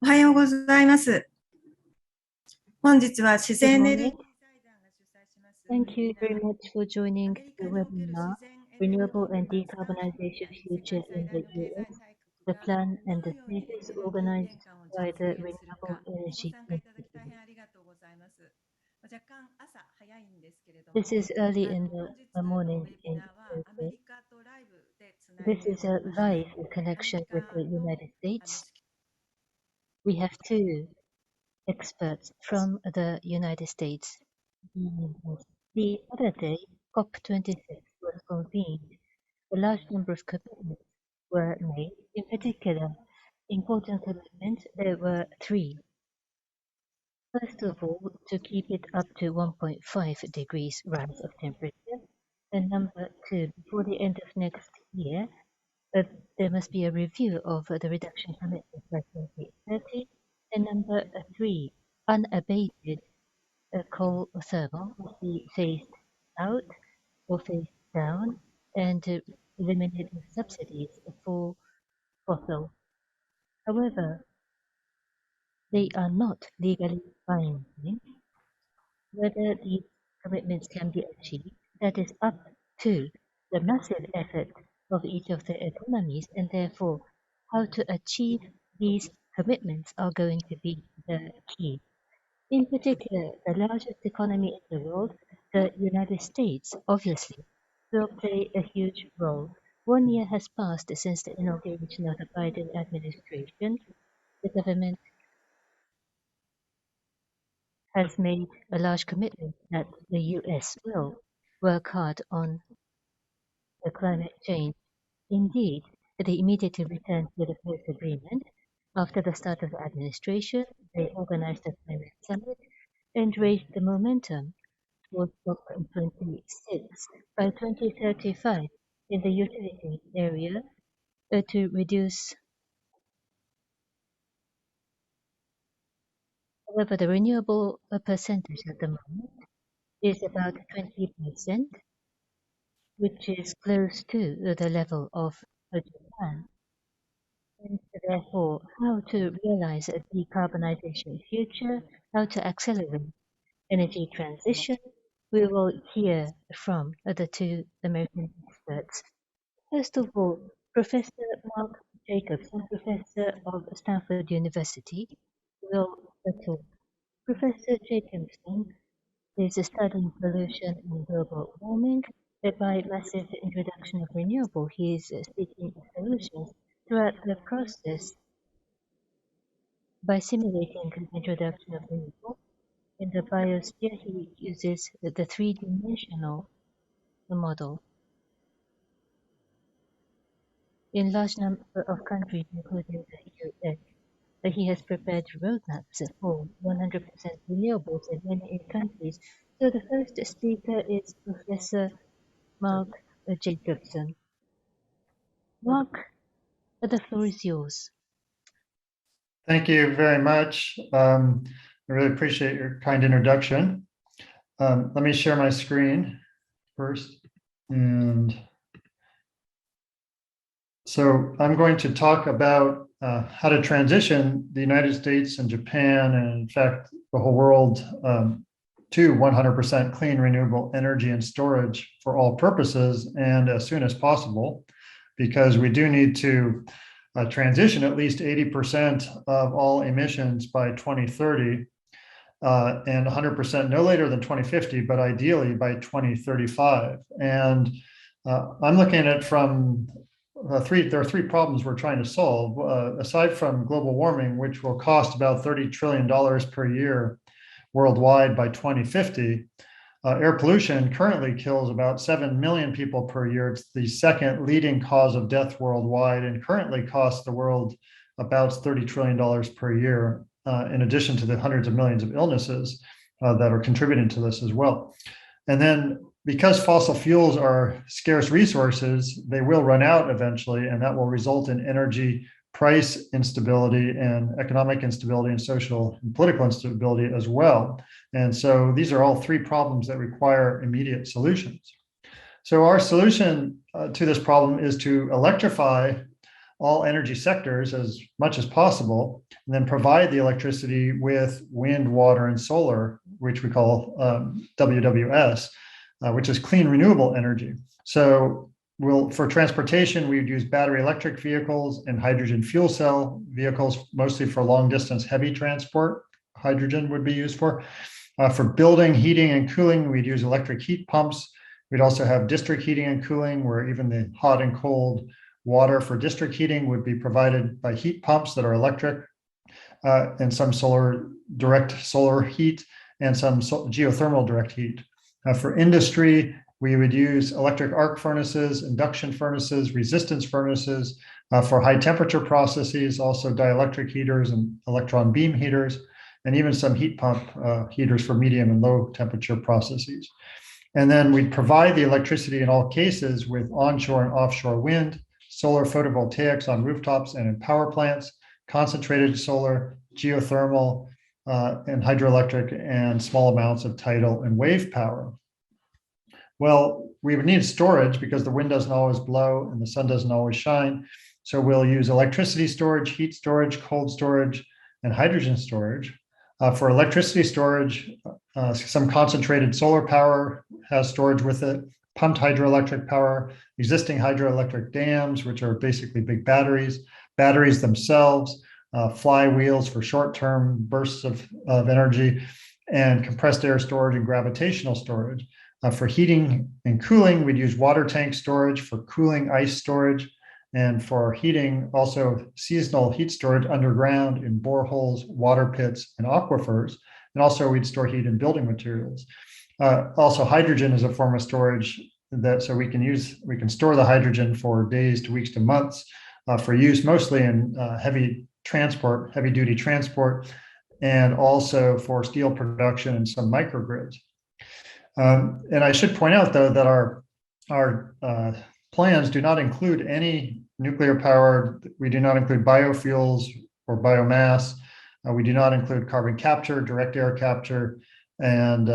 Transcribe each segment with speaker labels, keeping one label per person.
Speaker 1: おはようございます。本日は自然エネルギー財団が主催します。
Speaker 2: Thank you very much for joining the webinar, Renewable and Decarbonization Future in the US, the plan and the status organized by the Renewable Energy Institute. This is early in the morning in Tokyo. This is a live connection with the United States. We have two experts from the United States. The other day, COP26 was convened. A large number of commitments were made. In particular, important commitments, there were three. First of all, to keep it up to 1.5 degrees rise of temperature. And number two, before the end of next year, there must be a review of the reduction commitment by 2030. And number three, unabated coal thermal must be phased out or phased down and eliminate subsidies for fossil. However, they are not legally binding. Whether these commitments can be achieved, that is up to the massive effort of each of the economies, and therefore how to achieve these commitments are going to be the key. In particular, the largest economy in the world, the United States, obviously, will play a huge role. 1 year has passed since the inauguration of the Biden administration. The government has made a large commitment that the US will work hard on the climate change. Indeed, they immediately returned to the Paris Agreement. After the start of the administration, they organized a climate summit and raised the momentum towards COP26 by 2035 in the utility area to reduce. However, the renewable percentage at the moment is about 20%, which is close to the level of Japan. And therefore, how to realize a decarbonization future, how to accelerate energy transition, we will hear from the two American experts. First of all, Professor Mark Jacobson, professor of Stanford University, will talk. Professor Jacobson is studying pollution and global warming. By massive introduction of renewable, he is seeking solutions throughout the process. By simulating the introduction of renewable, in the biosphere, he uses the three-dimensional model. In large number of countries, including the US, he has prepared roadmaps for 100% renewables in many countries. So the first speaker is Professor Mark Jacobson. Mark, the floor is yours.
Speaker 3: Thank you very much. I really appreciate your kind introduction. Let me share my screen first. And so I'm going to talk about how to transition the United States and Japan, and in fact, the whole world, to 100% clean renewable energy and storage for all purposes and as soon as possible, because we do need to transition at least 80% of all emissions by 2030 and 100% no later than 2050, but ideally by 2035. And I'm looking at it from there are three problems we're trying to solve. Aside from global warming, which will cost about $30 trillion per year worldwide by 2050, air pollution currently kills about 7 million people per year. It's the second leading cause of death worldwide and currently costs the world about $30 trillion per year, in addition to the hundreds of millions of illnesses that are contributing to this as well. And then because fossil fuels are scarce resources, they will run out eventually, and that will result in energy price instability and economic instability and social and political instability as well. And so these are all three problems that require immediate solutions. So our solution to this problem is to electrify all energy sectors as much as possible, and then provide the electricity with wind, water, and solar, which we call WWS, which is clean renewable energy. So for transportation, we would use battery electric vehicles and hydrogen fuel cell vehicles, mostly for long distance heavy transport. Hydrogen would be used for. For building, heating, and cooling, we'd use electric heat pumps. We'd also have district heating and cooling, where even the hot and cold water for district heating would be provided by heat pumps that are electric, and some direct solar heat, and some geothermal direct heat. For industry, we would use electric arc furnaces, induction furnaces, resistance furnaces. For high temperature processes, also dielectric heaters and electron beam heaters, and even some heat pump heaters for medium and low temperature processes. And then we'd provide the electricity in all cases with onshore and offshore wind, solar photovoltaics on rooftops and in power plants, concentrated solar, geothermal, and hydroelectric, and small amounts of tidal and wave power. Well, we would need storage because the wind doesn't always blow and the sun doesn't always shine. So we'll use electricity storage, heat storage, cold storage, and hydrogen storage. For electricity storage, some concentrated solar power has storage with it, pumped hydroelectric power, existing hydroelectric dams, which are basically big batteries themselves, flywheels for short-term bursts of energy, and compressed air storage and gravitational storage. For heating and cooling, we'd use water tank storage. For cooling, ice storage. And for heating, also seasonal heat storage underground in boreholes, water pits, and aquifers. And also we'd store heat in building materials. Also, hydrogen is a form of storage so we can store the hydrogen for days to weeks to months for use mostly in heavy duty transport, and also for steel production and some microgrids. And I should point out, though, that our plans do not include any nuclear power. We do not include biofuels or biomass. We do not include carbon capture, direct air capture, and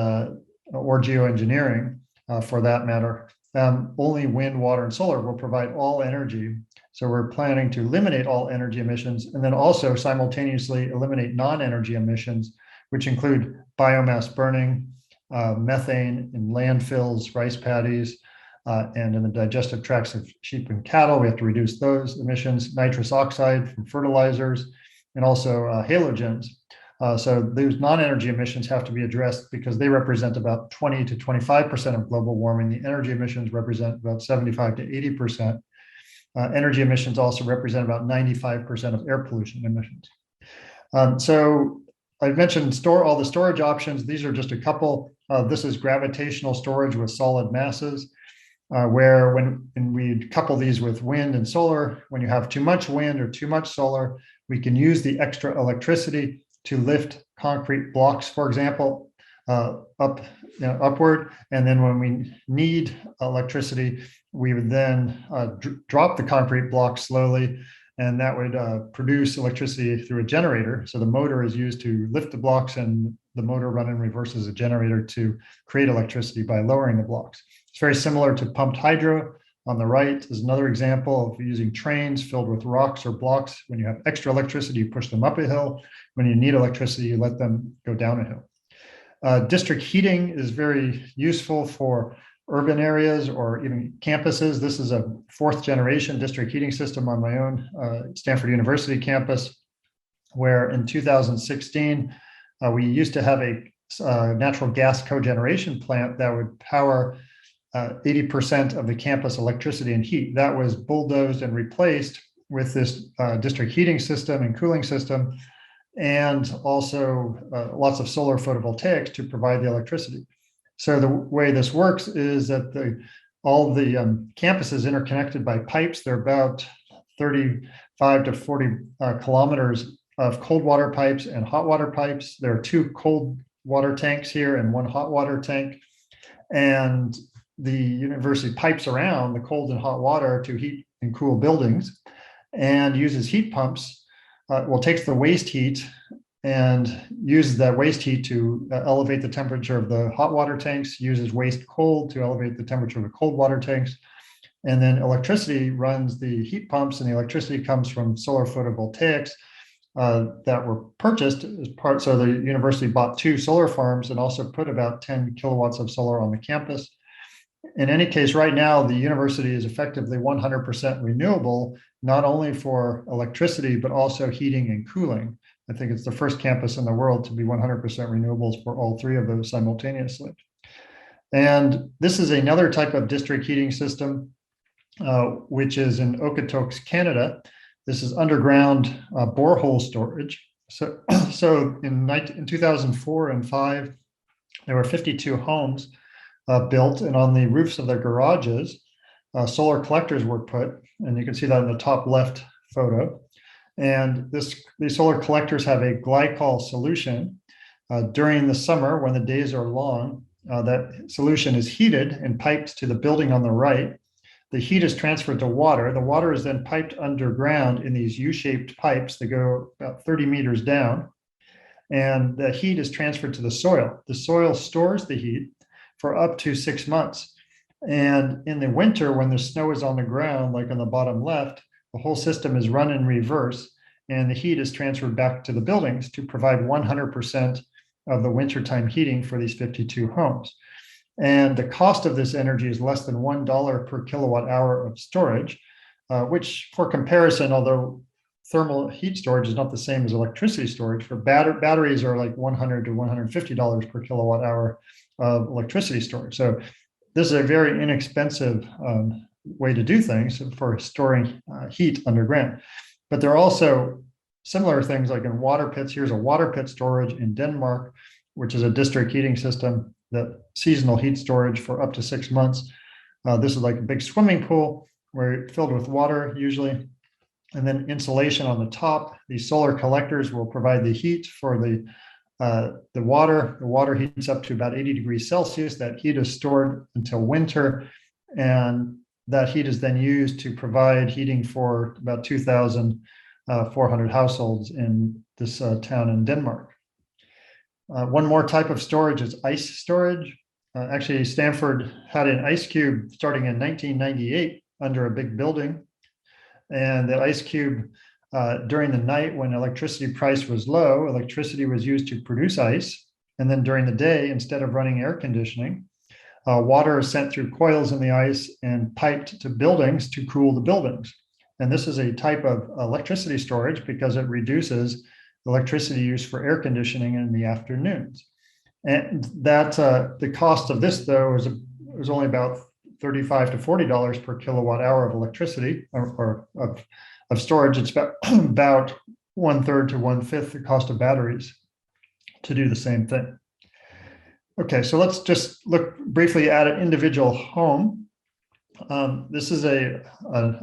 Speaker 3: or geoengineering, for that matter. Only wind, water, and solar will provide all energy. So we're planning to eliminate all energy emissions, and then also simultaneously eliminate non-energy emissions, which include biomass burning, methane in landfills, rice paddies, and in the digestive tracts of sheep and cattle. We have to reduce those emissions, nitrous oxide from fertilizers, and also halogens. So those non-energy emissions have to be addressed because they represent about 20 to 25% of global warming. The energy emissions represent about 75 to 80%. Energy emissions also represent about 95% of air pollution emissions. So I've mentioned all the storage options. These are just a couple. This is gravitational storage with solid masses, where when we couple these with wind and solar, when you have too much wind or too much solar, we can use the extra electricity to lift concrete blocks, for example, upward. And then when we need electricity, we would then drop the concrete block slowly, and that would produce electricity through a generator. So the motor is used to lift the blocks, and the motor run in reverse as a generator to create electricity by lowering the blocks. It's very similar to pumped hydro. On the right is another example of using trains filled with rocks or blocks. When you have extra electricity, you push them up a hill. When you need electricity, you let them go down a hill. District heating is very useful for urban areas or even campuses. This is a 4th generation district heating system on my own Stanford University campus, where in 2016, we used to have a natural gas cogeneration plant that would power 80% of the campus electricity and heat. That was bulldozed and replaced with this district heating system and cooling system, and also lots of solar photovoltaics to provide the electricity. So the way this works is that all the campuses interconnected by pipes. They're about 35 to 40 kilometers of cold water pipes and hot water pipes. There are 2 cold water tanks here and 1 hot water tank. And the university pipes around the cold and hot water to heat and cool buildings, and uses heat pumps. Takes the waste heat and uses that waste heat to elevate the temperature of the hot water tanks, uses waste cold to elevate the temperature of the cold water tanks, And then electricity runs the heat pumps, and the electricity comes from solar photovoltaics that were purchased as part. So the university bought 2 solar farms and also put about 10 kilowatts of solar on the campus. In any case, right now, the university is effectively 100% renewable, not only for electricity, but also heating and cooling. I think it's the first campus in the world to be 100% renewables for all 3 of those simultaneously. And this is another type of district heating system, which is in Okotoks, Canada. This is underground borehole storage. So in 2004 and 5, there were 52 homes built, and on the roofs of their garages, solar collectors were put, and you can see that in the top left photo. And these solar collectors have a glycol solution. During the summer, when the days are long, that solution is heated and piped to the building on the right. The heat is transferred to water. The water is then piped underground in these U-shaped pipes that go about 30 meters down. And the heat is transferred to the soil. The soil stores the heat for up to 6 months. And in the winter, when the snow is on the ground, like on the bottom left, the whole system is run in reverse, and the heat is transferred back to the buildings to provide 100% of the wintertime heating for these 52 homes. And the cost of this energy is less than $1 per kilowatt hour of storage, which, for comparison, although thermal heat storage is not the same as electricity storage, for batteries are like $100 to $150 per kilowatt hour of electricity storage. So this is a very inexpensive way to do things for storing heat underground. But there are also similar things like in water pits. Here's a water pit storage in Denmark, which is a district heating system, that seasonal heat storage for up to 6 months. This is like a big swimming pool where it's filled with water usually, and then insulation on the top. These solar collectors will provide the heat for the water. The water heats up to about 80 degrees Celsius. That heat is stored until winter, and that heat is then used to provide heating for about 2,400 households in this town in Denmark. One more type of storage is ice storage. Actually, Stanford had an ice cube starting in 1998 under a big building. And that ice cube, during the night when electricity price was low, electricity was used to produce ice. And then during the day, instead of running air conditioning, water is sent through coils in the ice and piped to buildings to cool the buildings. And this is a type of electricity storage because it reduces electricity use for air conditioning in the afternoons. And that the cost of this, though, was only about $35 to $40 per kilowatt hour of electricity or of storage. It's about 1/3 to 1/5 the cost of batteries to do the same thing. Okay, so let's just look briefly at an individual home. This is a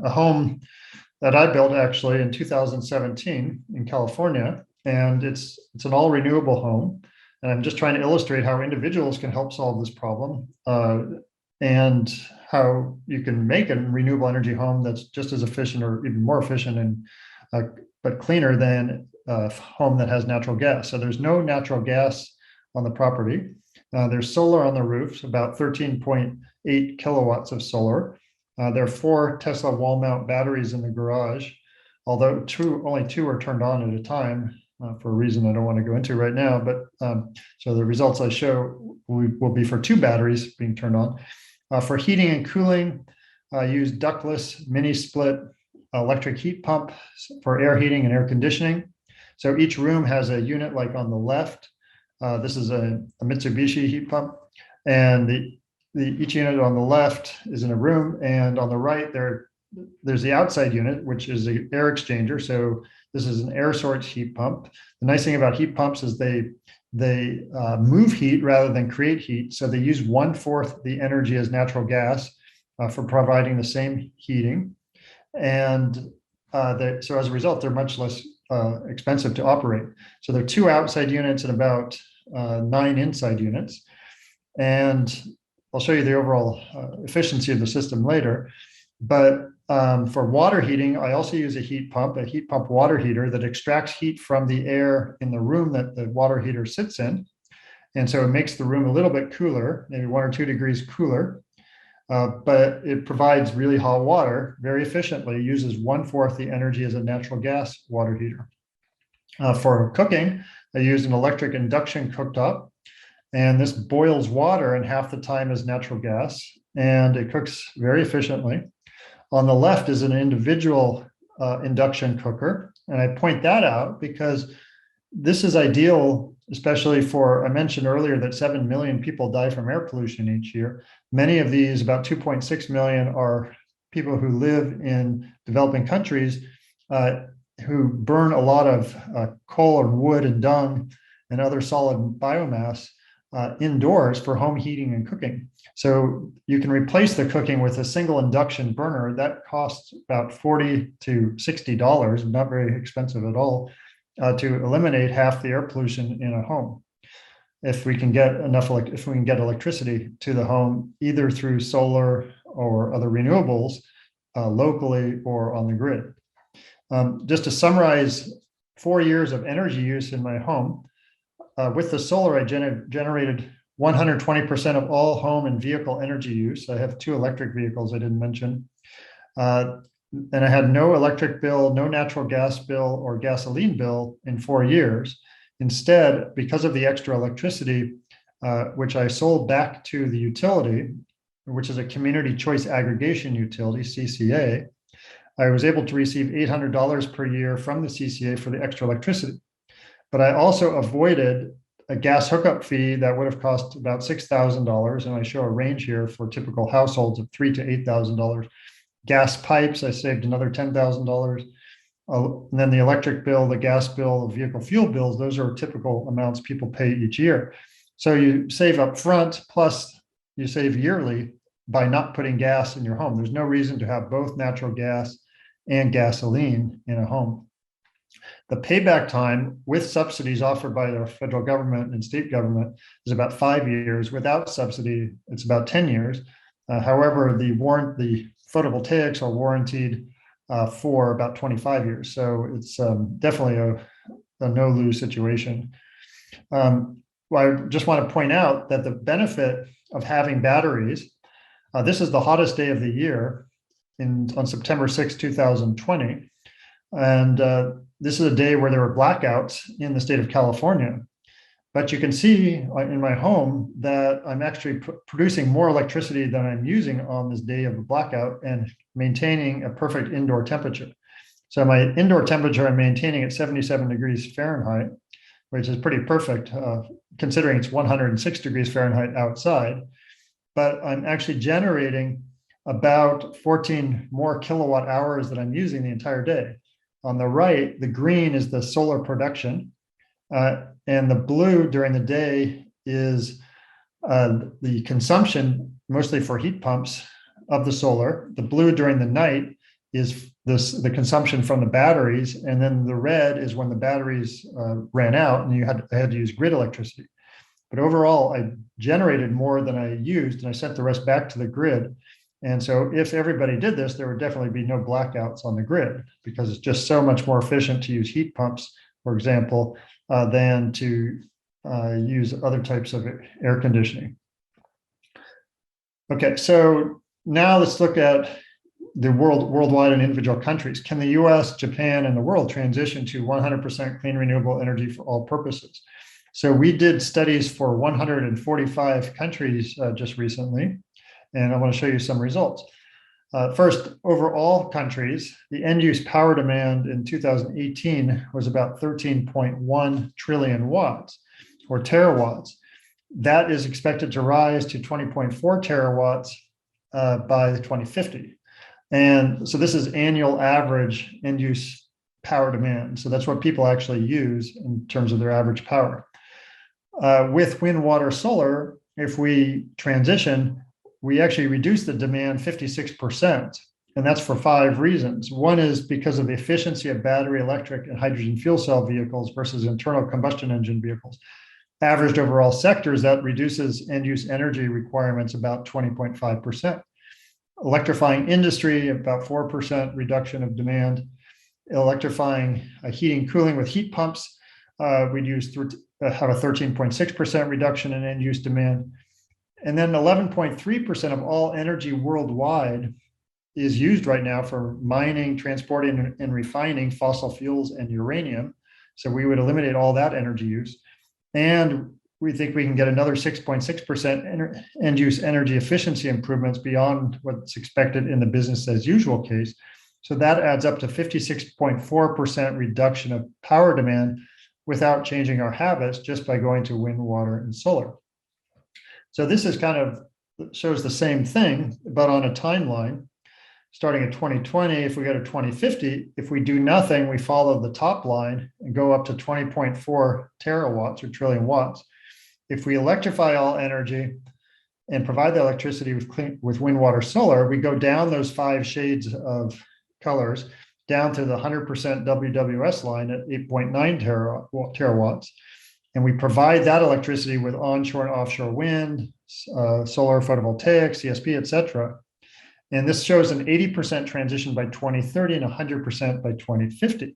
Speaker 3: home that I built actually in 2017 in California, and it's an all renewable home. And I'm just trying to illustrate how individuals can help solve this problem, and how you can make a renewable energy home that's just as efficient or even more efficient and but cleaner than a home that has natural gas. So there's no natural gas on the property. There's solar on the roofs, about 13.8 kilowatts of solar. There are 4 Tesla wall mount batteries in the garage, although only 2 are turned on at a time for a reason I don't want to go into right now. But so the results I show will be for 2 batteries being turned on. For heating and cooling, use ductless mini split electric heat pump for air heating and air conditioning. So each room has a unit like on the left. This is a Mitsubishi heat pump, and each unit on the left is in a room, and on the right there's the outside unit, which is the air exchanger. So this is an air source heat pump. The nice thing about heat pumps is they move heat rather than create heat. So they use 1/4 the energy as natural gas for providing the same heating. And so as a result, they're much less expensive to operate. So there are 2 outside units and about 9 inside units. And I'll show you the overall efficiency of the system later. But for water heating, I also use a heat pump water heater that extracts heat from the air in the room that the water heater sits in. And so it makes the room a little bit cooler, maybe 1 or 2 degrees cooler. but it provides really hot water very efficiently, uses 1/4 the energy as a natural gas water heater. For cooking, I use an electric induction cooktop, and this boils water in half the time as natural gas, and it cooks very efficiently. On the left is an individual induction cooker, and I point that out because this is ideal, especially for, I mentioned earlier that 7 million people die from air pollution each year. Many of these, about 2.6 million, are people who live in developing countries who burn a lot of coal or wood and dung and other solid biomass indoors for home heating and cooking. So you can replace the cooking with a single induction burner that costs about $40 to $60, not very expensive at all, to eliminate half the air pollution in a home. If we can get electricity to the home, either through solar or other renewables, locally or on the grid. Just to summarize 4 years of energy use in my home, with the solar, I generated 120% of all home and vehicle energy use. I have 2 electric vehicles I didn't mention. And I had no electric bill, no natural gas bill or gasoline bill in 4 years. Instead, because of the extra electricity, which I sold back to the utility, which is a community choice aggregation utility, CCA, I was able to receive $800 per year from the CCA for the extra electricity. But I also avoided a gas hookup fee that would have cost about $6,000. And I show a range here for typical households of $3,000 to $8,000. Gas pipes, I saved another $10,000. And then the electric bill, the gas bill, the vehicle fuel bills, those are typical amounts people pay each year. So you save up front, plus you save yearly by not putting gas in your home. There's no reason to have both natural gas and gasoline in a home. The payback time with subsidies offered by the federal government and state government is about 5 years. Without subsidy, it's about 10 years. However, the photovoltaics are warranted for about 25 years. So it's definitely a no-lose situation. I just want to point out that the benefit of having batteries, this is the hottest day of the year on September 6, 2020. And this is a day where there were blackouts in the state of California. But you can see in my home that I'm actually producing more electricity than I'm using on this day of a blackout and maintaining a perfect indoor temperature. So my indoor temperature I'm maintaining at 77 degrees Fahrenheit, which is pretty perfect considering it's 106 degrees Fahrenheit outside. But I'm actually generating about 14 more kilowatt hours that I'm using the entire day. On the right, the green is the solar production, and the blue during the day is the consumption, mostly for heat pumps, of the solar. The blue during the night is the consumption from the batteries, and then the red is when the batteries ran out and I had to use grid electricity. But overall, I generated more than I used, and I sent the rest back to the grid. And so if everybody did this, there would definitely be no blackouts on the grid, because it's just so much more efficient to use heat pumps, for example, than to use other types of air conditioning. Okay, so now let's look at the worldwide and individual countries. Can the US, Japan, and the world transition to 100% clean renewable energy for all purposes? So we did studies for 145 countries just recently, and I want to show you some results. First, over all countries, the end-use power demand in 2018 was about 13.1 trillion watts, or terawatts. That is expected to rise to 20.4 terawatts by 2050. And so this is annual average end-use power demand. So that's what people actually use in terms of their average power. With wind, water, solar, if we transition, we actually reduce the demand 56%. And that's for 5 reasons. One is because of the efficiency of battery electric and hydrogen fuel cell vehicles versus internal combustion engine vehicles. Averaged over all sectors, that reduces end-use energy requirements about 20.5%. Electrifying industry, about 4% reduction of demand. Electrifying heating, cooling with heat pumps, we'd have a 13.6% reduction in end-use demand. And then 11.3% of all energy worldwide is used right now for mining, transporting, and refining fossil fuels and uranium. So we would eliminate all that energy use. And we think we can get another 6.6% end-use energy efficiency improvements beyond what's expected in the business as usual case. So that adds up to 56.4% reduction of power demand without changing our habits, just by going to wind, water, and solar. So this is kind of shows the same thing, but on a timeline. Starting at 2020, if we go to 2050, if we do nothing, we follow the top line and go up to 20.4 terawatts or trillion watts. If we electrify all energy and provide the electricity with wind, water, solar, we go down those 5 shades of colors down to the 100% WWS line at 8.9 terawatts. And we provide that electricity with onshore and offshore wind, solar photovoltaic, CSP, et cetera. And this shows an 80% transition by 2030 and 100% by 2050.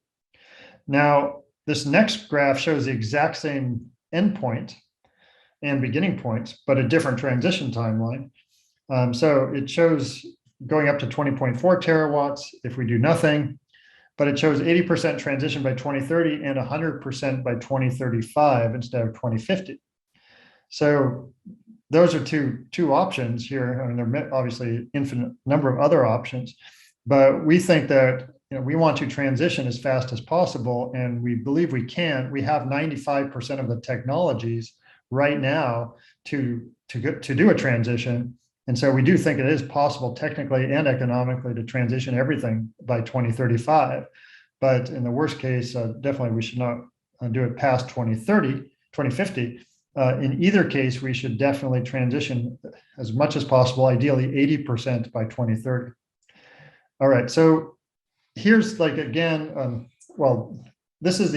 Speaker 3: Now, this next graph shows the exact same endpoint and beginning points, but a different transition timeline. So it shows going up to 20.4 terawatts if we do nothing, but it shows 80% transition by 2030 and 100% by 2035 instead of 2050. So those are two options here. I mean, there are obviously infinite number of other options, but we think that we want to transition as fast as possible, and we believe we can. We have 95% of the technologies right now to do a transition, and so we do think it is possible technically and economically to transition everything by 2035. But in the worst case, definitely we should not do it past 2050. In either case, we should definitely transition as much as possible, ideally 80% by 2030. All right, so here's again, well, this is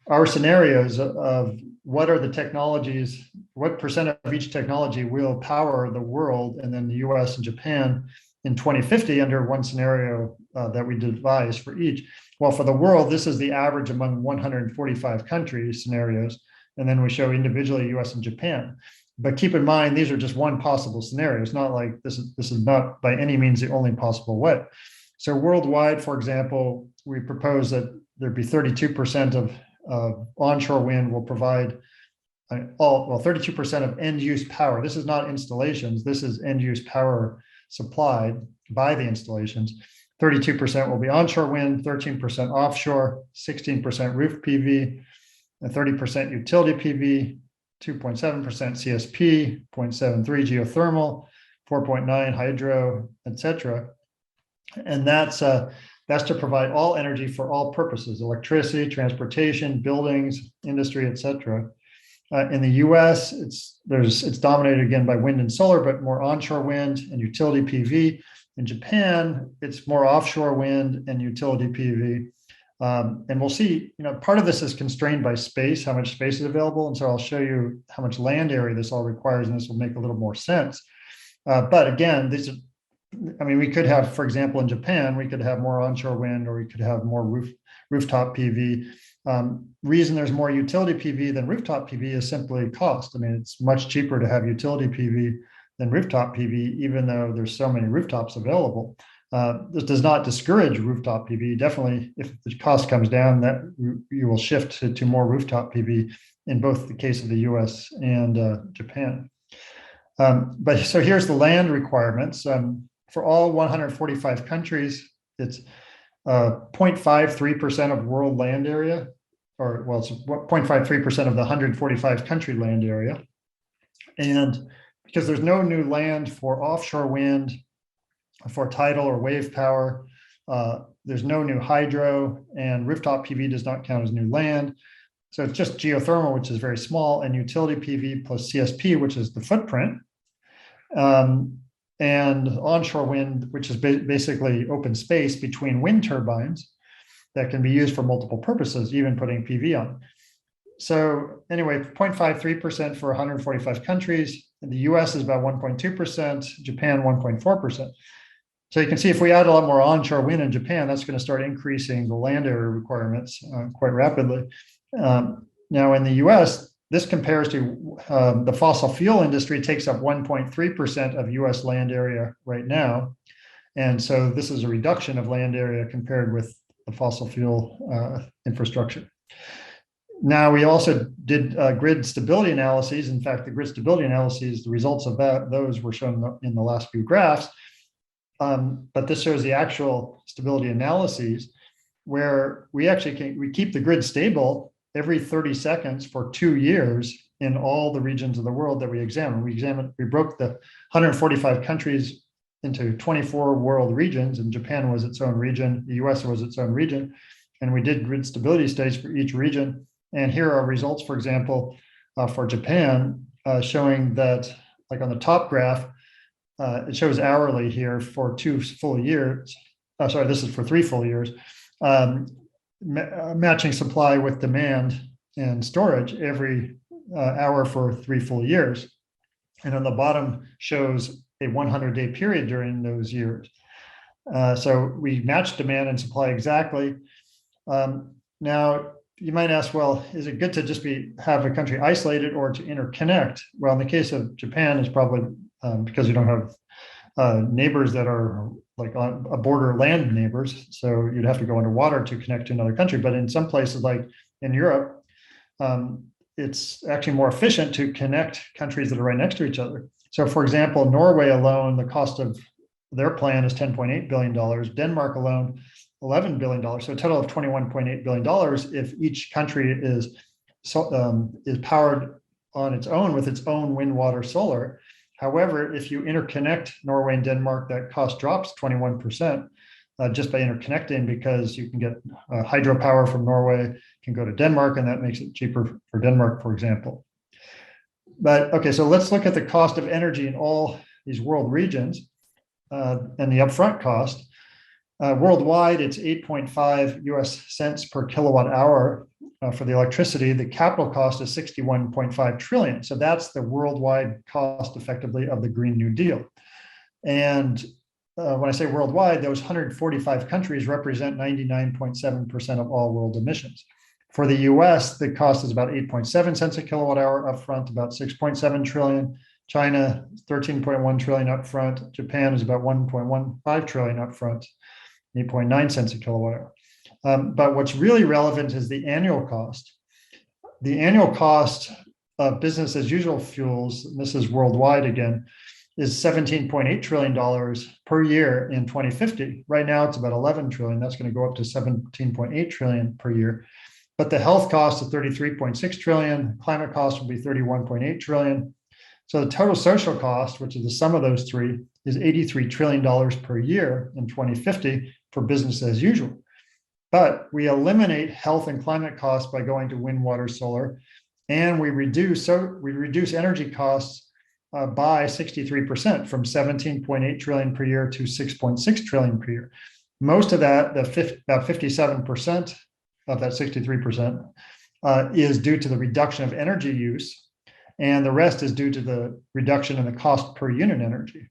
Speaker 3: our scenarios of what are the technologies, what percent of each technology will power the world, and then the US and Japan in 2050 under one scenario that we devised for each. Well, for the world, this is the average among 145 countries scenarios. And then we show individually US and Japan. But keep in mind, these are just one possible scenario. It's not like this is not by any means the only possible way. So worldwide, for example, we propose that there'd be 32% of onshore wind will provide 32% of end-use power. This is not installations. This is end-use power supplied by the installations. 32% will be onshore wind, 13% offshore, 16% roof PV, and 30% utility PV, 2.7% CSP, 0.73 geothermal, 4.9 hydro, etc. And that's to provide all energy for all purposes: electricity, transportation, buildings, industry, etc. In the U.S., it's dominated again by wind and solar, but more onshore wind and utility PV. In Japan, it's more offshore wind and utility PV. And we'll see, part of this is constrained by space, how much space is available. And so I'll show you how much land area this all requires, and this will make a little more sense. But again, we could have, for example, in Japan, we could have more onshore wind, or we could have more rooftop PV. Reason there's more utility PV than rooftop PV is simply cost. It's much cheaper to have utility PV than rooftop PV, even though there's so many rooftops available. This does not discourage rooftop PV. Definitely, if the cost comes down, that you will shift to more rooftop PV in both the case of the US and Japan. But so here's the land requirements. For all 145 countries, it's 0.53% of world land area, it's 0.53% of the 145 country land area. And because there's no new land for offshore wind, for tidal or wave power, there's no new hydro, and rooftop PV does not count as new land. So it's just geothermal, which is very small, and utility PV plus CSP, which is the footprint, and onshore wind, which is basically open space between wind turbines that can be used for multiple purposes, even putting PV on. So anyway, 0.53% for 145 countries. In the US is about 1.2%, Japan 1.4%. So you can see if we add a lot more onshore wind in Japan, that's going to start increasing the land area requirements quite rapidly. Now in the US, this compares to the fossil fuel industry takes up 1.3% of US land area right now. And so this is a reduction of land area compared with the fossil fuel infrastructure. Now, we also did grid stability analyses. In fact, the grid stability analyses, the results of those were shown in the last few graphs. But this shows the actual stability analyses, where we keep the grid stable every 30 seconds for 2 years in all the regions of the world that we examined. We broke the 145 countries into 24 world regions, and Japan was its own region, the US was its own region, and we did grid stability studies for each region. And here are results, for example, for Japan, showing that, like on the top graph, it shows hourly here for 2 full years. Sorry, this is for 3 full years, matching supply with demand and storage every hour for 3 full years. And on the bottom shows a 100-day period during those years. So we match demand and supply exactly. Now, you might ask, well, is it good to just have a country isolated or to interconnect? Well, in the case of Japan, it's probably because you don't have neighbors that are like on a border land neighbors. So you'd have to go underwater to connect to another country. But in some places like in Europe, it's actually more efficient to connect countries that are right next to each other. So for example, Norway alone, the cost of their plan is $10.8 billion. Denmark alone, $11 billion. So a total of $21.8 billion if each country is powered on its own with its own wind, water, solar. However, if you interconnect Norway and Denmark, that cost drops 21% just by interconnecting, because you can get hydropower from Norway, can go to Denmark, and that makes it cheaper for Denmark, for example. But okay, so let's look at the cost of energy in all these world regions and the upfront cost. Worldwide, it's 8.5 US cents per kilowatt hour for the electricity. The capital cost is 61.5 trillion. So that's the worldwide cost effectively of the Green New Deal. And when I say worldwide, those 145 countries represent 99.7% of all world emissions. For the US, the cost is about 8.7 cents a kilowatt hour upfront, about 6.7 trillion. China, 13.1 trillion upfront. Japan is about 1.15 trillion upfront, 8.9 cents a kilowatt hour. But what's really relevant is the annual cost. The annual cost of business as usual fuels, and this is worldwide again, is $17.8 trillion per year in 2050. Right now, it's about 11 trillion. That's going to go up to 17.8 trillion per year. But the health cost is 33.6 trillion. Climate cost will be 31.8 trillion. So the total social cost, which is the sum of those three, is $83 trillion per year in 2050 for business as usual. But we eliminate health and climate costs by going to wind, water, solar, and we reduce energy costs by 63%, from 17.8 trillion per year to 6.6 trillion per year. Most of that, about 57% of that 63%, is due to the reduction of energy use, and the rest is due to the reduction in the cost per unit energy.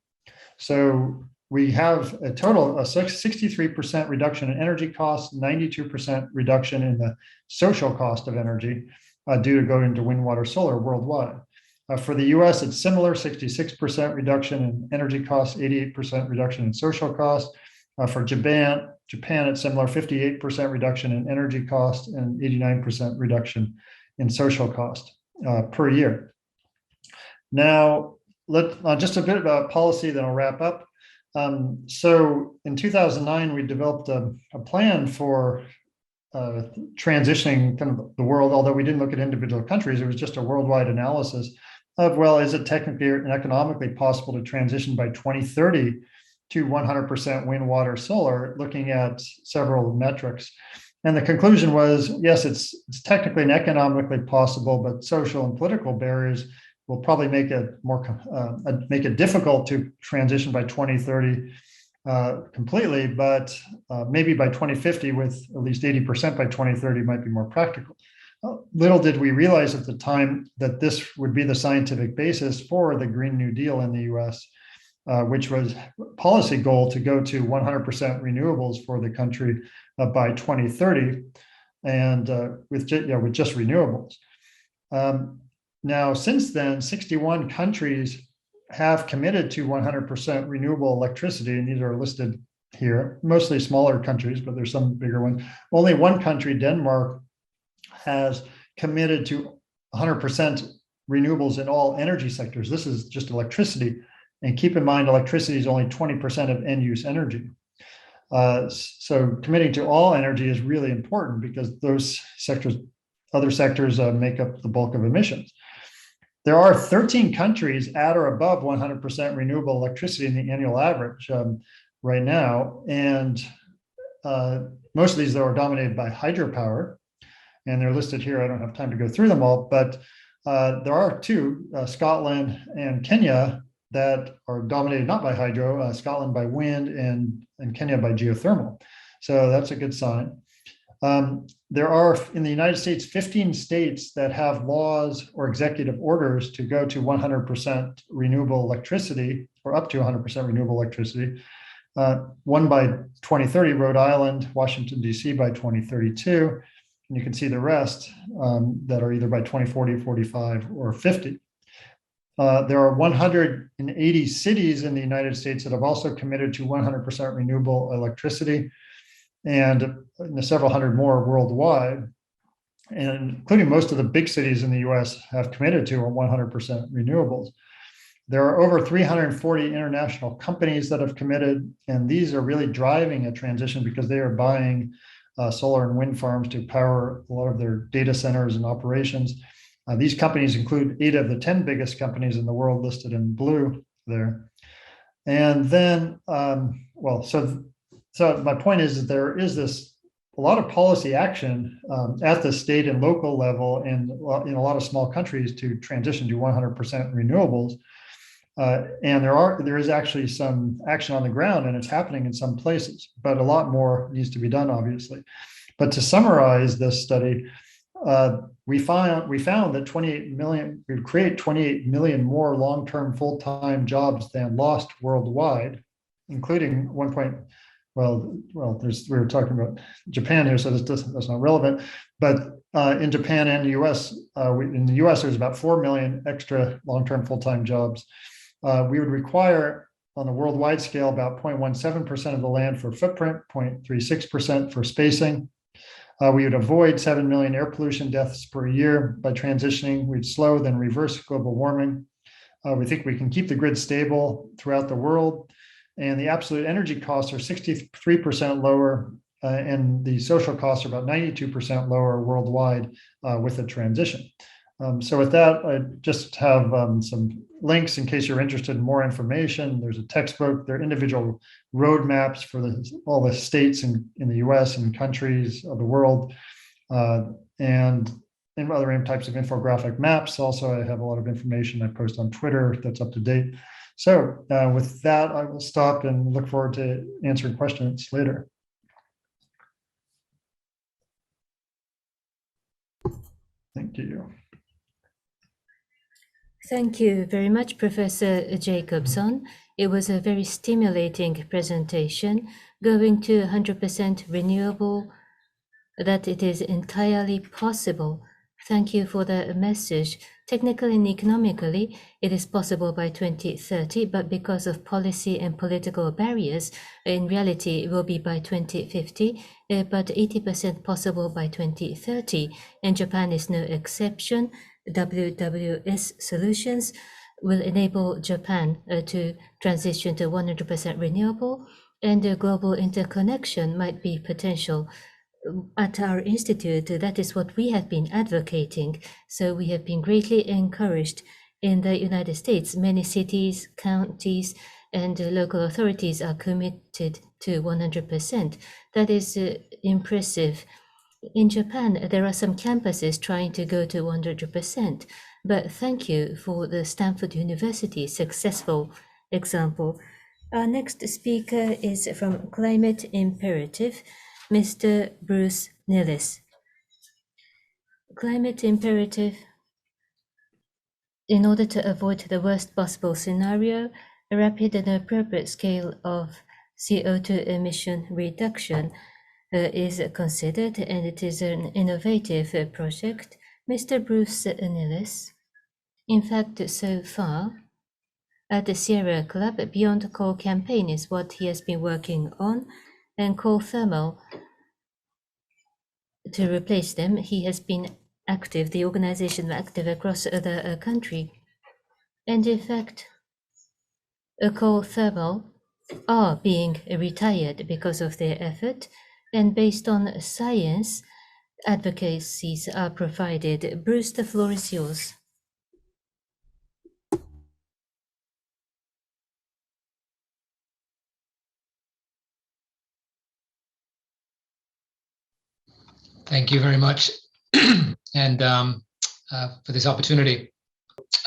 Speaker 3: So we have a total of 63% reduction in energy costs, 92% reduction in the social cost of energy due to going to wind, water, solar worldwide. For the US, it's similar, 66% reduction in energy costs, 88% reduction in social costs. For Japan, it's similar, 58% reduction in energy costs and 89% reduction in social cost per year. Now, just a bit about policy, then I'll wrap up. So in 2009, we developed a plan for transitioning kind of the world, although we didn't look at individual countries. It was just a worldwide analysis of, well, is it technically and economically possible to transition by 2030 to 100% wind, water, solar, looking at several metrics. And the conclusion was, yes, it's technically and economically possible, but social and political barriers will probably make it difficult to transition by 2030 completely, but maybe by 2050 with at least 80% by 2030 might be more practical. Little did we realize at the time that this would be the scientific basis for the Green New Deal in the US, which was a policy goal to go to 100% renewables for the country by 2030, and with just renewables. Now, since then, 61 countries have committed to 100% renewable electricity, and these are listed here, mostly smaller countries, but there's some bigger ones. Only one country, Denmark, has committed to 100% renewables in all energy sectors. This is just electricity. And keep in mind, electricity is only 20% of end-use energy. So committing to all energy is really important because those sectors, other sectors make up the bulk of emissions. There are 13 countries at or above 100% renewable electricity in the annual average right now. And most of these, though, are dominated by hydropower. And they're listed here. I don't have time to go through them all, but there are two, Scotland and Kenya, that are dominated not by hydro, Scotland by wind and Kenya by geothermal. So that's a good sign. There are, in the United States, 15 states that have laws or executive orders to go to 100% renewable electricity, or up to 100% renewable electricity. One by 2030, Rhode Island, Washington, D.C. by 2032. And you can see the rest that are either by 2040, 45, or 50. There are 180 cities in the United States that have also committed to 100% renewable electricity, and several hundred more worldwide, and including most of the big cities in the US have committed to 100% renewables. There are over 340 international companies that have committed, and these are really driving a transition because they are buying solar and wind farms to power a lot of their data centers and operations. These companies include 8 of the 10 biggest companies in the world listed in blue there. And then, so my point is that there is a lot of policy action at the state and local level and in a lot of small countries to transition to 100% renewables. And there is actually some action on the ground, and it's happening in some places, but a lot more needs to be done, obviously. But to summarize this study, we found that 28 million, we would create 28 million more long-term full-time jobs than lost worldwide, including we were talking about Japan here, so that's not relevant. But in Japan and the US, in the US, there's about 4 million extra long-term full-time jobs. We would require, on a worldwide scale, about 0.17% of the land for footprint, 0.36% for spacing. We would avoid 7 million air pollution deaths per year by transitioning. We'd slow, then reverse global warming. We think we can keep the grid stable throughout the world. And the absolute energy costs are 63% lower, and the social costs are about 92% lower worldwide with the transition. So with that, I just have some links in case you're interested in more information. There's a textbook. There are individual roadmaps for all the states in the US and countries of the world, and other types of infographic maps. Also, I have a lot of information I post on Twitter that's up to date. So with that, I will stop and look forward to answering questions later. Thank you.
Speaker 2: Thank you very much, Professor Jacobson. It was a very stimulating presentation, going to 100% renewable, that it is entirely possible. Thank you for the message. Technically and economically, it is possible by 2030, but because of policy and political barriers, in reality, it will be by 2050, but 80% possible by 2030, and Japan is no exception. WWS solutions will enable Japan to transition to 100% renewable, and the global interconnection might be potential. At our institute, that is what we have been advocating. So we have been greatly encouraged. In the United States, many cities, counties, and local authorities are committed to 100%. That is impressive. In Japan, there are some campuses trying to go to 100%, but thank you for the Stanford University successful example. Our next speaker is from Climate Imperative, Mr. Bruce Nilles. Climate Imperative, in order to avoid the worst possible scenario, a rapid and appropriate scale of CO2 emission reduction is considered, and it is an innovative project. Mr. Bruce Nilles. In fact, so far, at the Sierra Club, Beyond Coal campaign is what he has been working on, and coal thermal, to replace them, he has been active, the organization active across the country. And in fact, coal thermal are being retired because of their effort, and based on science, advocacies are provided. Bruce, the floor is yours.
Speaker 4: Thank you very much, and for this opportunity.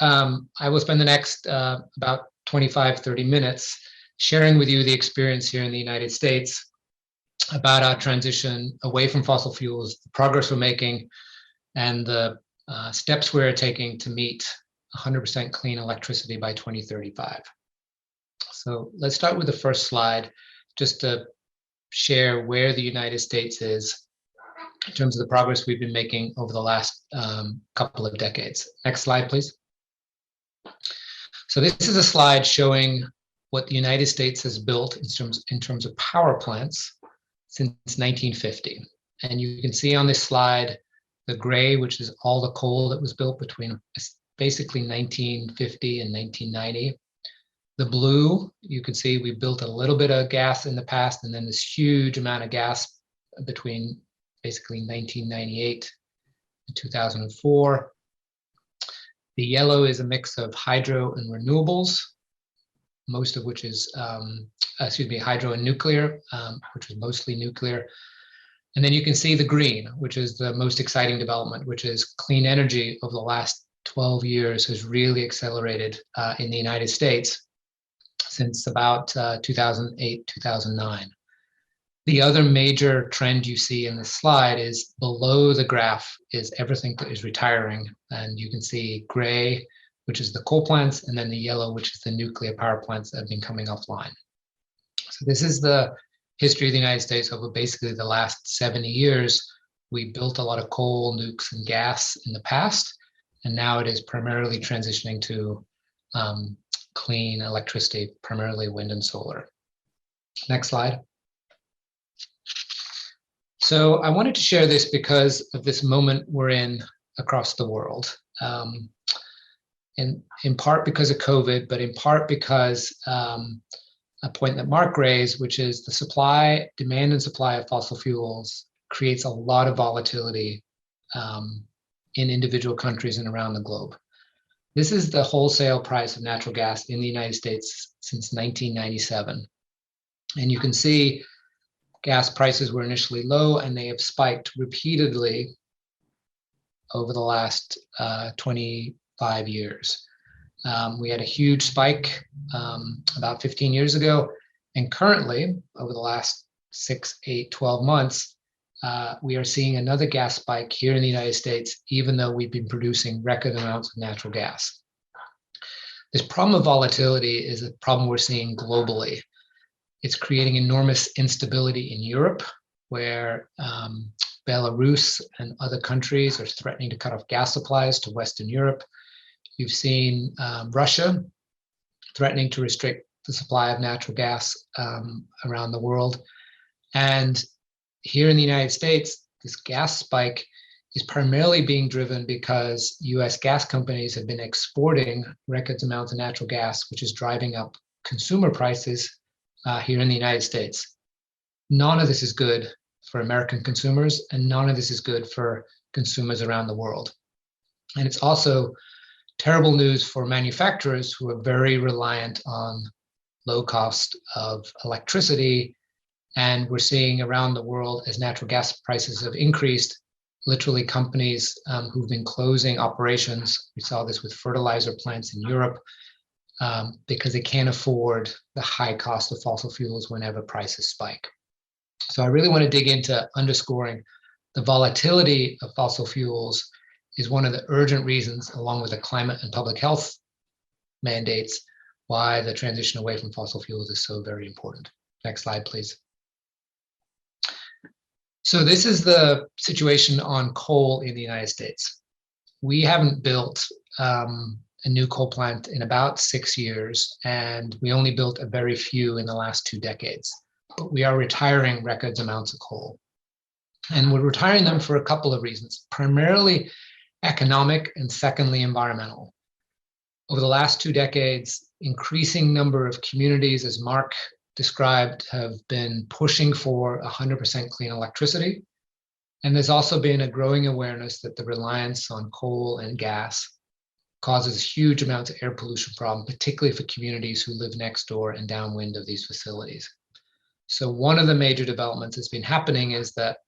Speaker 4: I will spend the next about 25-30 minutes sharing with you the experience here in the United States about our transition away from fossil fuels, the progress we're making, and the steps we're taking to meet 100% clean electricity by 2035. So let's start with the first slide, just to share where the United States is in terms of the progress we've been making over the last couple of decades. Next slide, please. So this is a slide showing what the United States has built in terms of power plants since 1950. And you can see on this slide, the gray, which is all the coal that was built between basically 1950 and 1990. The blue, you can see we built a little bit of gas in the past, and then this huge amount of gas between basically 1998 and 2004. The yellow is a mix of hydro and renewables, most of which is, hydro and nuclear, which is mostly nuclear. And then you can see the green, which is the most exciting development, which is clean energy over the last 12 years has really accelerated in the United States since about 2008, 2009. The other major trend you see in this slide is below the graph is everything that is retiring. And you can see gray, which is the coal plants, and then the yellow, which is the nuclear power plants that have been coming offline. So this is the history of the United States over basically the last 70 years. We built a lot of coal, nukes, and gas in the past, and now it is primarily transitioning to clean electricity, primarily wind and solar. Next slide. So I wanted to share this because of this moment we're in across the world. In part because of COVID, but in part because a point that Mark raised, which is the demand and supply of fossil fuels creates a lot of volatility in individual countries and around the globe. This is the wholesale price of natural gas in the United States since 1997. And you can see gas prices were initially low, and they have spiked repeatedly over the last 25 years. We had a huge spike about 15 years ago, and currently, over the last 6, 8, 12 months, we are seeing another gas spike here in the United States, even though we've been producing record amounts of natural gas. This problem of volatility is a problem we're seeing globally. It's creating enormous instability in Europe, where Belarus and other countries are threatening to cut off gas supplies to Western Europe. You've seen Russia threatening to restrict the supply of natural gas around the world. And here in the United States, this gas spike is primarily being driven because US gas companies have been exporting record amounts of natural gas, which is driving up consumer prices here in the United States. None of this is good for American consumers, and none of this is good for consumers around the world. And it's also terrible news for manufacturers who are very reliant on low cost of electricity. And we're seeing around the world, as natural gas prices have increased, literally companies who've been closing operations. We saw this with fertilizer plants in Europe, because they can't afford the high cost of fossil fuels whenever prices spike. So I really want to dig into underscoring the volatility of fossil fuels is one of the urgent reasons, along with the climate and public health mandates, why the transition away from fossil fuels is so very important. Next slide, please. So this is the situation on coal in the United States. We haven't built a new coal plant in about 6 years, and we only built a very few in the last 2 decades. But we are retiring record amounts of coal. And we're retiring them for a couple of reasons, primarily economic and secondly environmental. Over the last 2 decades, increasing number of communities, as Mark described, have been pushing for 100% clean electricity. And there's also been a growing awareness that the reliance on coal and gas causes huge amounts of air pollution problem, particularly for communities who live next door and downwind of these facilities. So one of the major developments that's been happening is that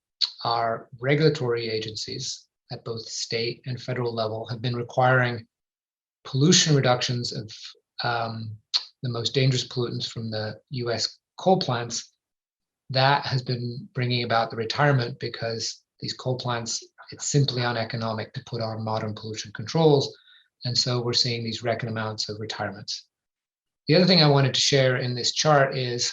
Speaker 4: our regulatory agencies at both state and federal level have been requiring pollution reductions of the most dangerous pollutants from the US coal plants. That has been bringing about the retirement because these coal plants, it's simply uneconomic to put on modern pollution controls. And so we're seeing these record amounts of retirements. The other thing I wanted to share in this chart is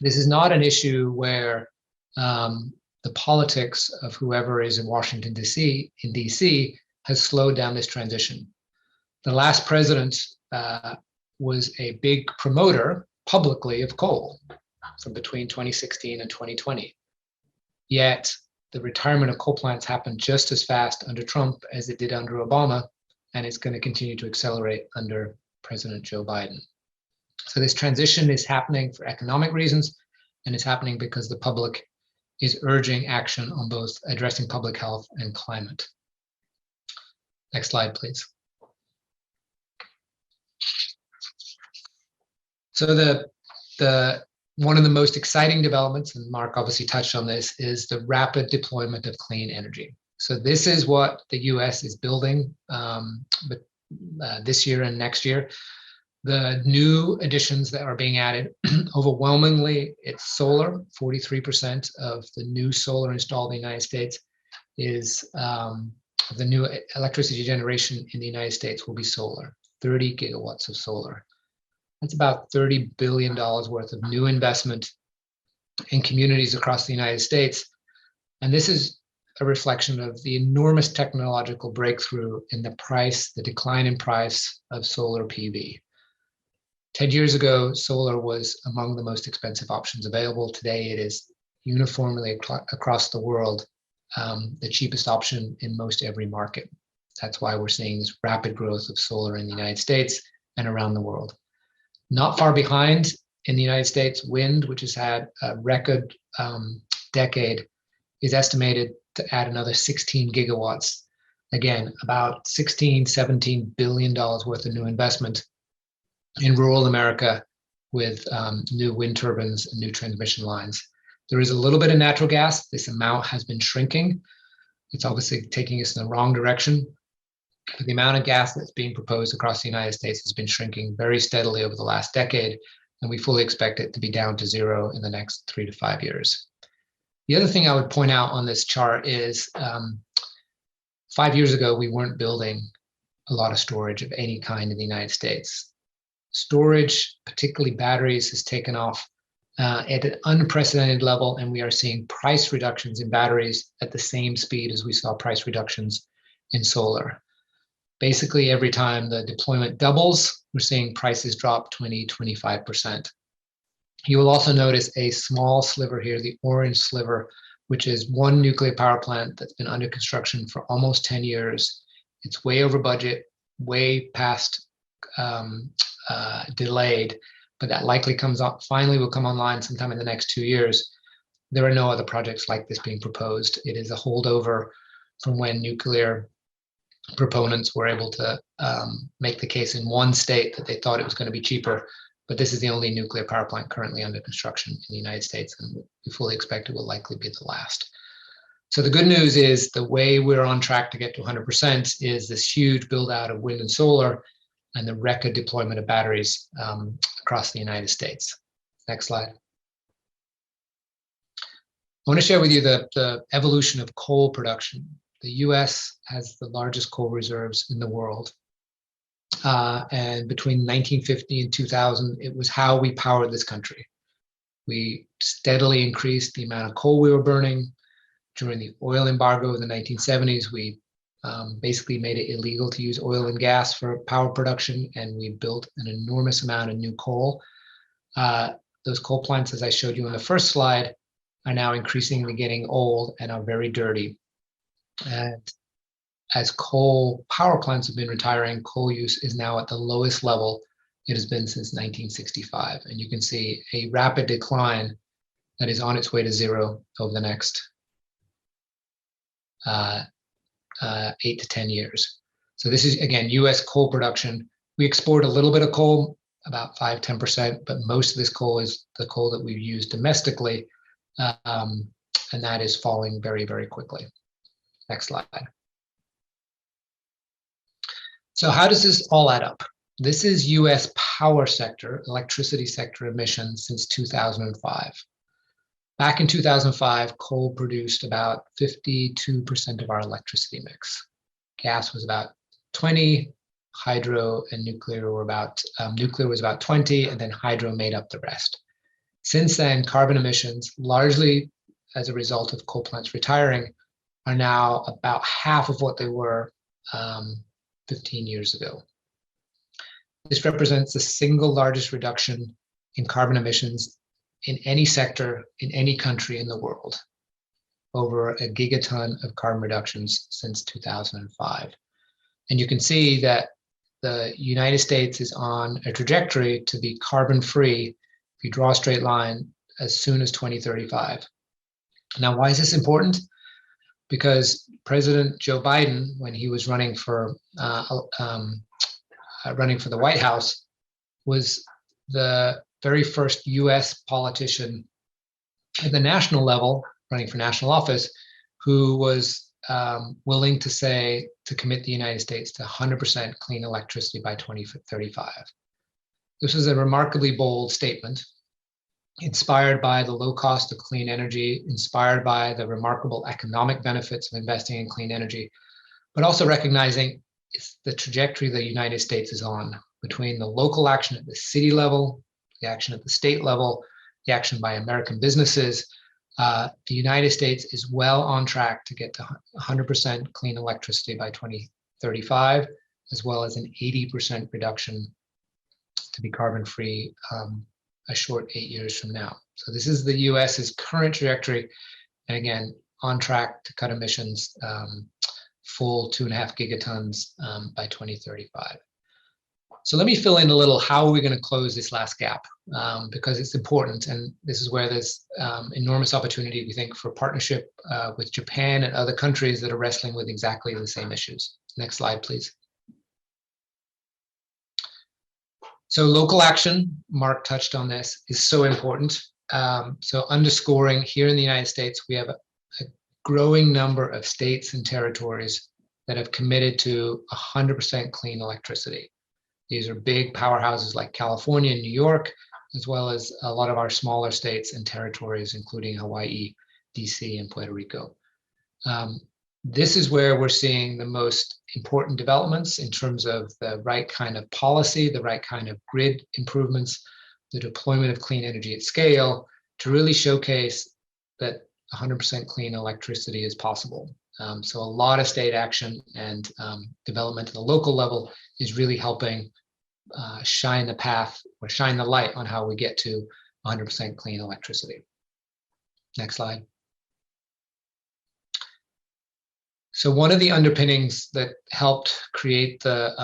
Speaker 4: this is not an issue where the politics of whoever is in Washington, DC has slowed down this transition. The last president was a big promoter publicly of coal from between 2016 and 2020. Yet the retirement of coal plants happened just as fast under Trump as it did under Obama, and it's going to continue to accelerate under President Joe Biden. So this transition is happening for economic reasons, and it's happening because the public is urging action on both addressing public health and climate. Next slide, please. So the one of the most exciting developments, and Mark obviously touched on this, is the rapid deployment of clean energy. So this is what the US is building this year and next year. The new additions that are being added, overwhelmingly, it's solar. 43% of the new solar installed in the United States is the new electricity generation in the United States will be solar, 30 gigawatts of solar. That's about $30 billion worth of new investment in communities across the United States. And this is a reflection of the enormous technological breakthrough in the price, the decline in price of solar PV. 10 years ago, solar was among the most expensive options available. Today, it is uniformly across the world the cheapest option in most every market. That's why we're seeing this rapid growth of solar in the United States and around the world. Not far behind in the United States, wind, which has had a record decade, is estimated to add another 16 gigawatts. Again, about $16-17 billion worth of new investment in rural America with new wind turbines and new transmission lines. There is a little bit of natural gas. This amount has been shrinking. It's obviously taking us in the wrong direction. But the amount of gas that's being proposed across the United States has been shrinking very steadily over the last decade, and we fully expect it to be down to zero in the next 3 to 5 years. The other thing I would point out on this chart is 5 years ago, we weren't building a lot of storage of any kind in the United States. Storage, particularly batteries, has taken off at an unprecedented level, and we are seeing price reductions in batteries at the same speed as we saw price reductions in solar. Basically, every time the deployment doubles, we're seeing prices drop 20-25%. You will also notice a small sliver here, the orange sliver, which is one nuclear power plant that's been under construction for almost 10 years. It's way over budget, way past delayed, but that likely comes up, finally will come online sometime in the next 2 years. There are no other projects like this being proposed. It is a holdover from when nuclear proponents were able to make the case in one state that they thought it was going to be cheaper, but this is the only nuclear power plant currently under construction in the United States, and we fully expect it will likely be the last. So the good news is the way we're on track to get to 100% is this huge build out of wind and solar and the record deployment of batteries across the United States. Next slide. I want to share with you the evolution of coal production. The US has the largest coal reserves in the world. And between 1950 and 2000, it was how we powered this country. We steadily increased the amount of coal we were burning. During the oil embargo in the 1970s, we basically made it illegal to use oil and gas for power production, and we built an enormous amount of new coal. Those coal plants, as I showed you in the first slide, are now increasingly getting old and are very dirty. And as coal power plants have been retiring, coal use is now at the lowest level it has been since 1965. And you can see a rapid decline that is on its way to zero over the next 8 to 10 years. So this is, again, US coal production. We export a little bit of coal, about 5–10%, but most of this coal is the coal that we use domestically, and that is falling very, very quickly. Next slide. So how does this all add up? This is US power sector, electricity sector emissions since 2005. Back in 2005, coal produced about 52% of our electricity mix. Gas was about 20, hydro and nuclear were about, nuclear was about 20, and then hydro made up the rest. Since then, carbon emissions, largely as a result of coal plants retiring, are now about half of what they were 15 years ago. This represents the single largest reduction in carbon emissions in any sector, in any country in the world, over a gigaton of carbon reductions since 2005. And you can see that the United States is on a trajectory to be carbon-free, if you draw a straight line, as soon as 2035. Now, why is this important? Because President Joe Biden, when he was running for the White House, was the very first US politician at the national level, running for national office, who was willing to commit the United States to 100% clean electricity by 2035. This was a remarkably bold statement, inspired by the low cost of clean energy, inspired by the remarkable economic benefits of investing in clean energy, but also recognizing it's the trajectory the United States is on, between the local action at the city level, the action at the state level, the action by American businesses. The United States is well on track to get to 100% clean electricity by 2035, as well as an 80% reduction to be carbon-free a short 8 years from now. So this is the US's current trajectory, and again, on track to cut emissions full 2.5 gigatons by 2035. So let me fill in a little, how are we going to close this last gap? Because it's important, and this is where there's enormous opportunity, we think, for partnership with Japan and other countries that are wrestling with exactly the same issues. Next slide, please. So local action, Mark touched on this, is so important. So underscoring, here in the United States, we have a growing number of states and territories that have committed to 100% clean electricity. These are big powerhouses like California and New York, as well as a lot of our smaller states and territories, including Hawaii, DC, and Puerto Rico. This is where we're seeing the most important developments in terms of the right kind of policy, the right kind of grid improvements, the deployment of clean energy at scale, to really showcase that 100% clean electricity is possible. So a lot of state action and development at the local level is really helping shine the path or shine the light on how we get to 100% clean electricity. Next slide. So one of the underpinnings that helped create the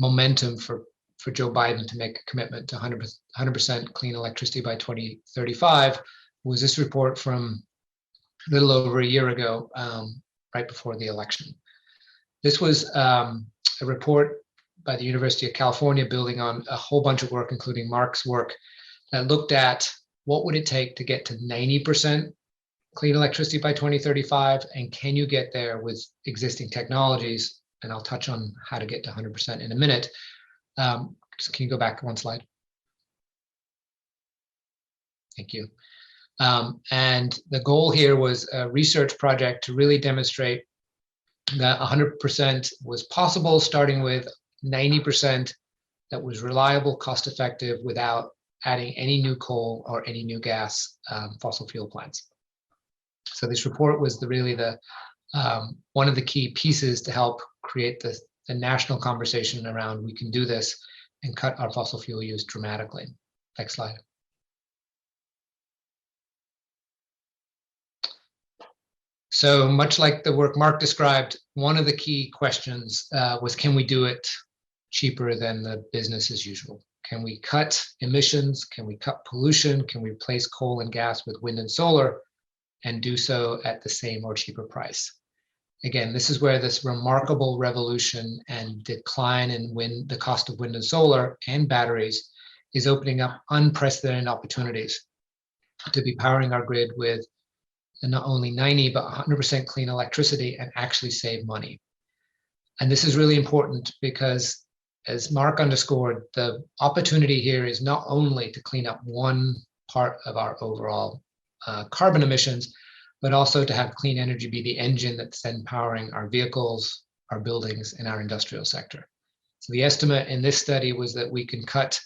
Speaker 4: momentum for Joe Biden to make a commitment to 100% clean electricity by 2035 was this report from a little over a year ago, right before the election. This was a report by the University of California, building on a whole bunch of work, including Mark's work, that looked at what would it take to get to 90% clean electricity by 2035, and can you get there with existing technologies? And I'll touch on how to get to 100% in a minute. So can you go back one slide? Thank you. And the goal here was a research project to really demonstrate that 100% was possible, starting with 90% that was reliable, cost-effective, without adding any new coal or any new gas fossil fuel plants. So this report was really the one of the key pieces to help create the national conversation around we can do this and cut our fossil fuel use dramatically. Next slide. So much like the work Mark described, one of the key questions was, can we do it cheaper than the business as usual? Can we cut emissions? Can we cut pollution? Can we replace coal and gas with wind and solar and do so at the same or cheaper price? Again, this is where this remarkable revolution and decline in the cost of wind and solar and batteries is opening up unprecedented opportunities to be powering our grid with not only 90, but 100% clean electricity and actually save money. And this is really important because, as Mark underscored, the opportunity here is not only to clean up one part of our overall carbon emissions, but also to have clean energy be the engine that's then powering our vehicles, our buildings, and our industrial sector. So the estimate in this study was that we can cut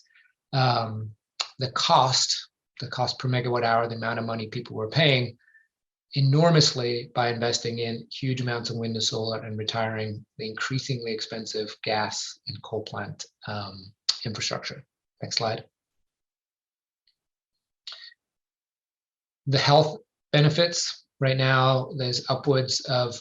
Speaker 4: the cost per megawatt hour, the amount of money people were paying, enormously by investing in huge amounts of wind and solar and retiring the increasingly expensive gas and coal plant infrastructure. Next slide. The health benefits. Right now, there's upwards of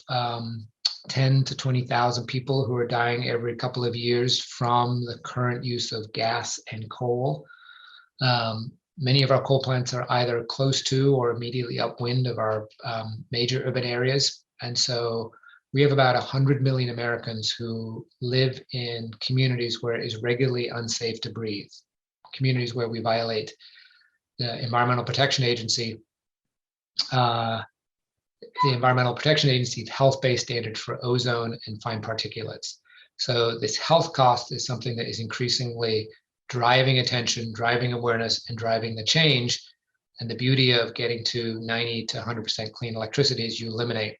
Speaker 4: 10 to 20,000 people who are dying every couple of years from the current use of gas and coal. Many of our coal plants are either close to or immediately upwind of our major urban areas. And so we have about 100 million Americans who live in communities where it is regularly unsafe to breathe, communities where we violate the Environmental Protection Agency health-based standards for ozone and fine particulates. So this health cost is something that is increasingly driving attention, driving awareness, and driving the change. And the beauty of getting to 90 to 100% clean electricity is you eliminate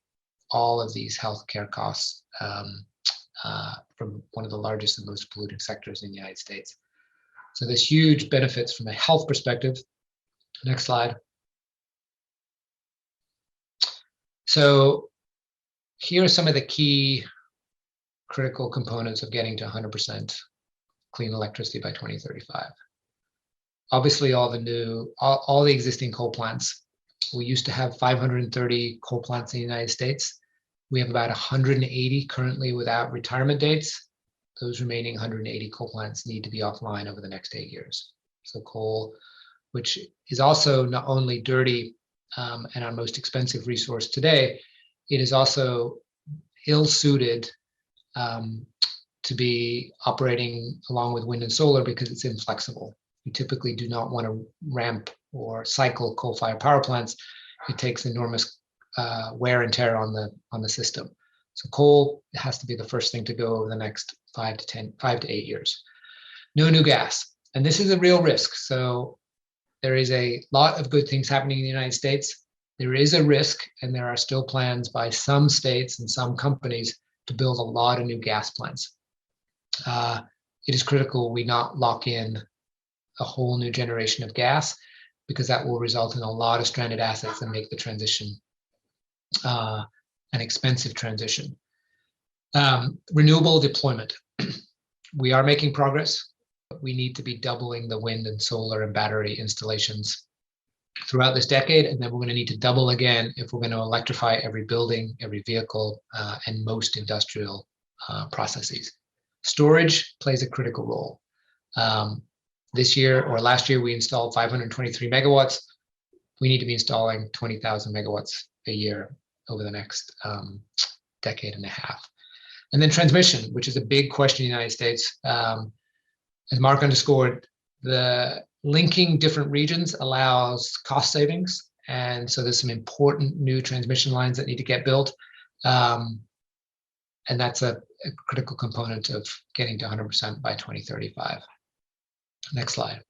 Speaker 4: all of these healthcare costs from one of the largest and most polluting sectors in the United States. So there's huge benefits from a health perspective. Next slide. So here are some of the key critical components of getting to 100% clean electricity by 2035. Obviously, all the existing coal plants. We used to have 530 coal plants in the United States. We have about 180 currently without retirement dates. Those remaining 180 coal plants need to be offline over the next 8 years. So coal, which is also not only dirty and our most expensive resource today, it is also ill-suited to be operating along with wind and solar because it's inflexible. You typically do not want to ramp or cycle coal-fired power plants. It takes enormous wear and tear on the system. So coal has to be the first thing to go over the next 5 to 8 years. No new gas, and this is a real risk. So there is a lot of good things happening in the United States. There is a risk, and there are still plans by some states and some companies to build a lot of new gas plants. It is critical we not lock in a whole new generation of gas, because that will result in a lot of stranded assets and make the transition an expensive transition. Renewable deployment. We are making progress, but we need to be doubling the wind and solar and battery installations throughout this decade, and then we're going to need to double again if we're going to electrify every building, every vehicle, and most industrial processes. Storage plays a critical role. This year or last year, we installed 523 megawatts. We need to be installing 20,000 megawatts a year over the next decade and a half. And then transmission, which is a big question in the United States. As Mark underscored, the linking different regions allows cost savings. And so there's some important new transmission lines that need to get built. And that's a critical component of getting to 100% by 2035. Next slide.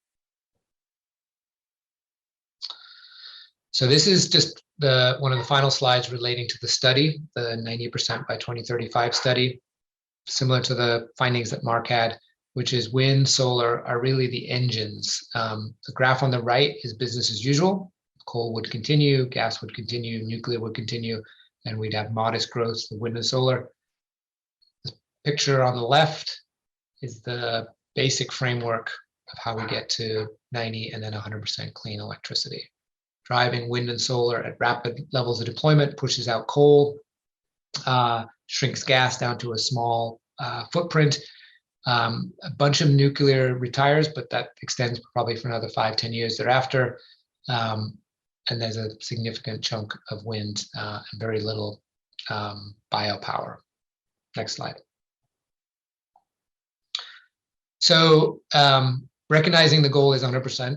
Speaker 4: So this is just one of the final slides relating to the study, the 90% by 2035 study, similar to the findings that Mark had, which is wind, solar are really the engines. The graph on the right is business as usual. Coal would continue, gas would continue, nuclear would continue, and we'd have modest growth in wind and solar. The picture on the left is the basic framework of how we get to 90 and then 100% clean electricity. Driving wind and solar at rapid levels of deployment pushes out coal, shrinks gas down to a small footprint. A bunch of nuclear retires, but that extends probably for another 5-10 years thereafter. And there's a significant chunk of wind and very little biopower. Next slide. So recognizing the goal is 100%.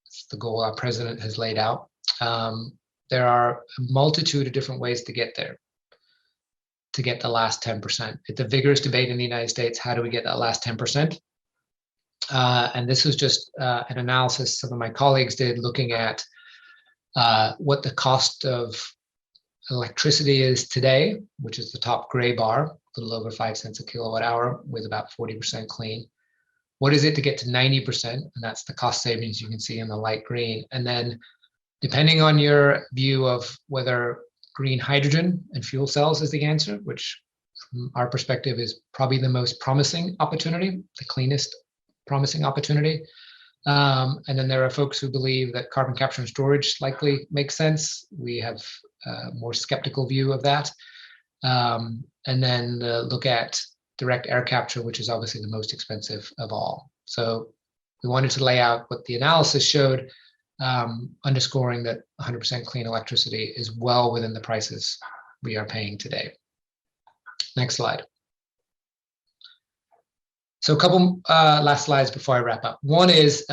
Speaker 4: It's the goal our president has laid out. There are a multitude of different ways to get there, to get the last 10%. It's a vigorous debate in the United States. How do we get that last 10%? And this was just an analysis some of my colleagues did, looking at what the cost of electricity is today, which is the top gray bar, a little over 5 cents a kilowatt hour with about 40% clean. What is it to get to 90%? And that's the cost savings you can see in the light green. And then depending on your view of whether green hydrogen and fuel cells is the answer, which from our perspective is probably the most promising opportunity, the cleanest promising opportunity. And then there are folks who believe that carbon capture and storage likely makes sense. We have a more skeptical view of that. And then look at direct air capture, which is obviously the most expensive of all. So we wanted to lay out what the analysis showed, underscoring that 100% clean electricity is well within the prices we are paying today. Next slide. So a couple last slides before I wrap up. One is,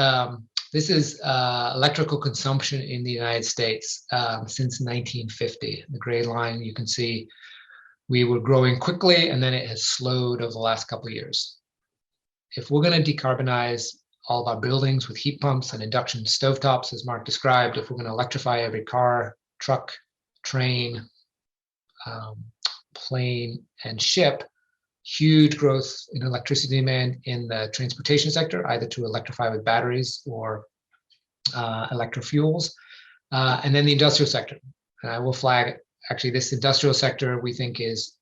Speaker 4: this is electrical consumption in the United States since 1950. The gray line, you can see we were growing quickly and then it has slowed over the last couple of years. If we're going to decarbonize all of our buildings with heat pumps and induction stovetops, as Mark described, if we're going to electrify every car, truck, train, plane, and ship, huge growth in electricity demand in the transportation sector, either to electrify with batteries or electrofuels, and then the industrial sector. And I will flag, actually, this industrial sector we think is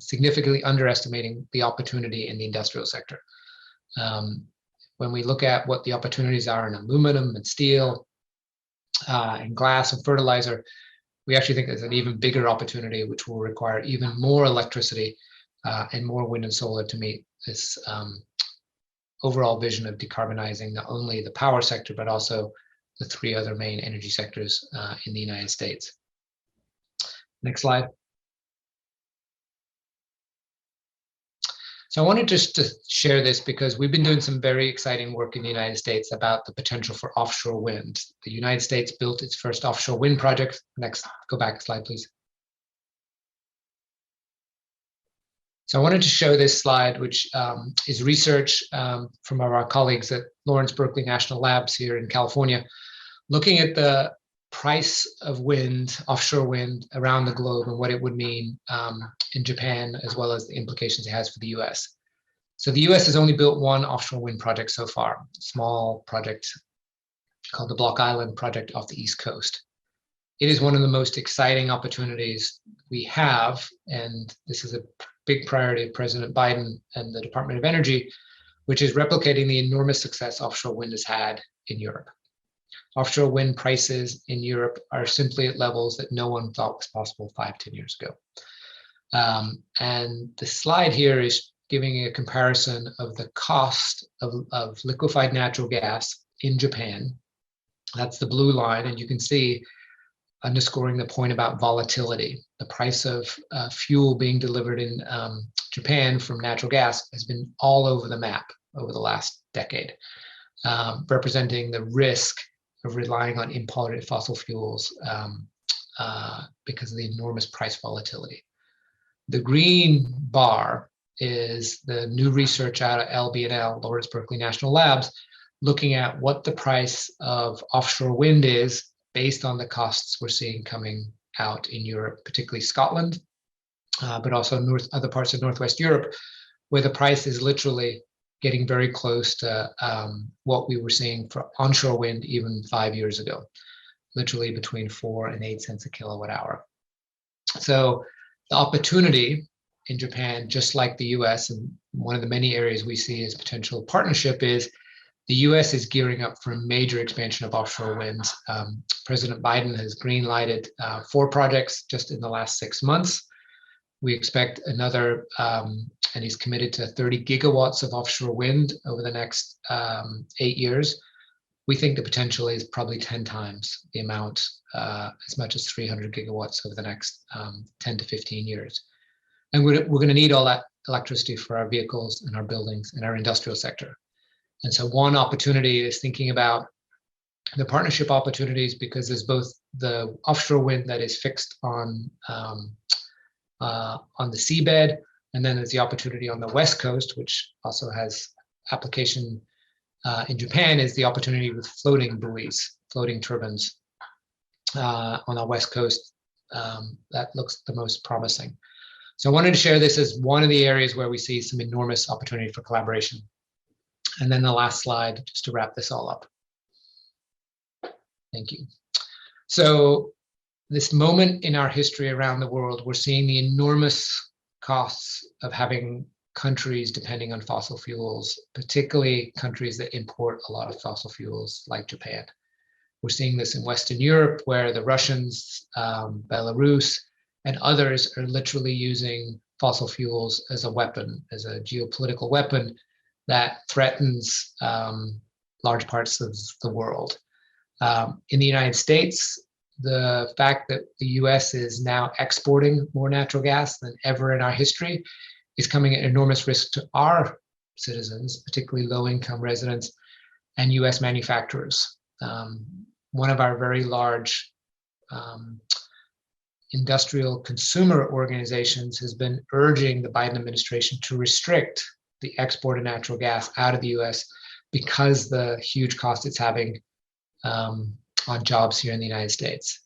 Speaker 4: significantly underestimating the opportunity in the industrial sector. When we look at what the opportunities are in aluminum and steel and glass and fertilizer, we actually think there's an even bigger opportunity, which will require even more electricity and more wind and solar to meet this overall vision of decarbonizing not only the power sector, but also the 3 other main energy sectors in the United States. Next slide. So I wanted just to share this because we've been doing some very exciting work in the United States about the potential for offshore wind. The United States built its first offshore wind project. Next, go back a slide, please. So I wanted to show this slide, which is research from our colleagues at Lawrence Berkeley National Labs here in California, looking at the price of wind, offshore wind around the globe and what it would mean in Japan, as well as the implications it has for the US. So the US has only built one offshore wind project so far, a small project called the Block Island project off the East Coast. It is one of the most exciting opportunities we have, and this is a big priority of President Biden and the Department of Energy, which is replicating the enormous success offshore wind has had in Europe. Offshore wind prices in Europe are simply at levels that no one thought was possible 5-10 years ago. And the slide here is giving a comparison of the cost of liquefied natural gas in Japan. That's the blue line, and you can see, underscoring the point about volatility. The price of fuel being delivered in Japan from natural gas has been all over the map over the last decade, representing the risk of relying on imported fossil fuels because of the enormous price volatility. The green bar is the new research out of LBNL, Lawrence Berkeley National Labs, looking at what the price of offshore wind is based on the costs we're seeing coming out in Europe, particularly Scotland, but also other parts of Northwest Europe, where the price is literally getting very close to what we were seeing for onshore wind even 5 years ago, literally between 4 and 8 cents a kilowatt hour. So The opportunity in Japan, just like the US, and one of the many areas we see as potential partnership is the US is gearing up for a major expansion of offshore wind. President Biden has green-lighted 4 projects just in the last 6 months. We expect another, and he's committed to 30 gigawatts of offshore wind over the next 8 years. We think the potential is probably 10 times the amount, as much as 300 gigawatts over the next 10 to 15 years. And we're going to need all that electricity for our vehicles and our buildings and our industrial sector. And so one opportunity is thinking about the partnership opportunities, because there's both the offshore wind that is fixed on the seabed, and then there's the opportunity on the West Coast, which also has application in Japan, is the opportunity with floating buoys, floating turbines on the West Coast. That looks the most promising. So I wanted to share this as one of the areas where we see some enormous opportunity for collaboration. And then the last slide, just to wrap this all up. Thank you. So this moment in our history around the world, we're seeing the enormous costs of having countries depending on fossil fuels, particularly countries that import a lot of fossil fuels like Japan. We're seeing this in Western Europe, where the Russians, Belarus, and others are literally using fossil fuels as a weapon, as a geopolitical weapon that threatens large parts of the world. In the United States, the fact that the US is now exporting more natural gas than ever in our history is coming at enormous risk to our citizens, particularly low-income residents and US manufacturers. One of our very large industrial consumer organizations has been urging the Biden administration to restrict the export of natural gas out of the US because the huge cost it's having on jobs here in the United States.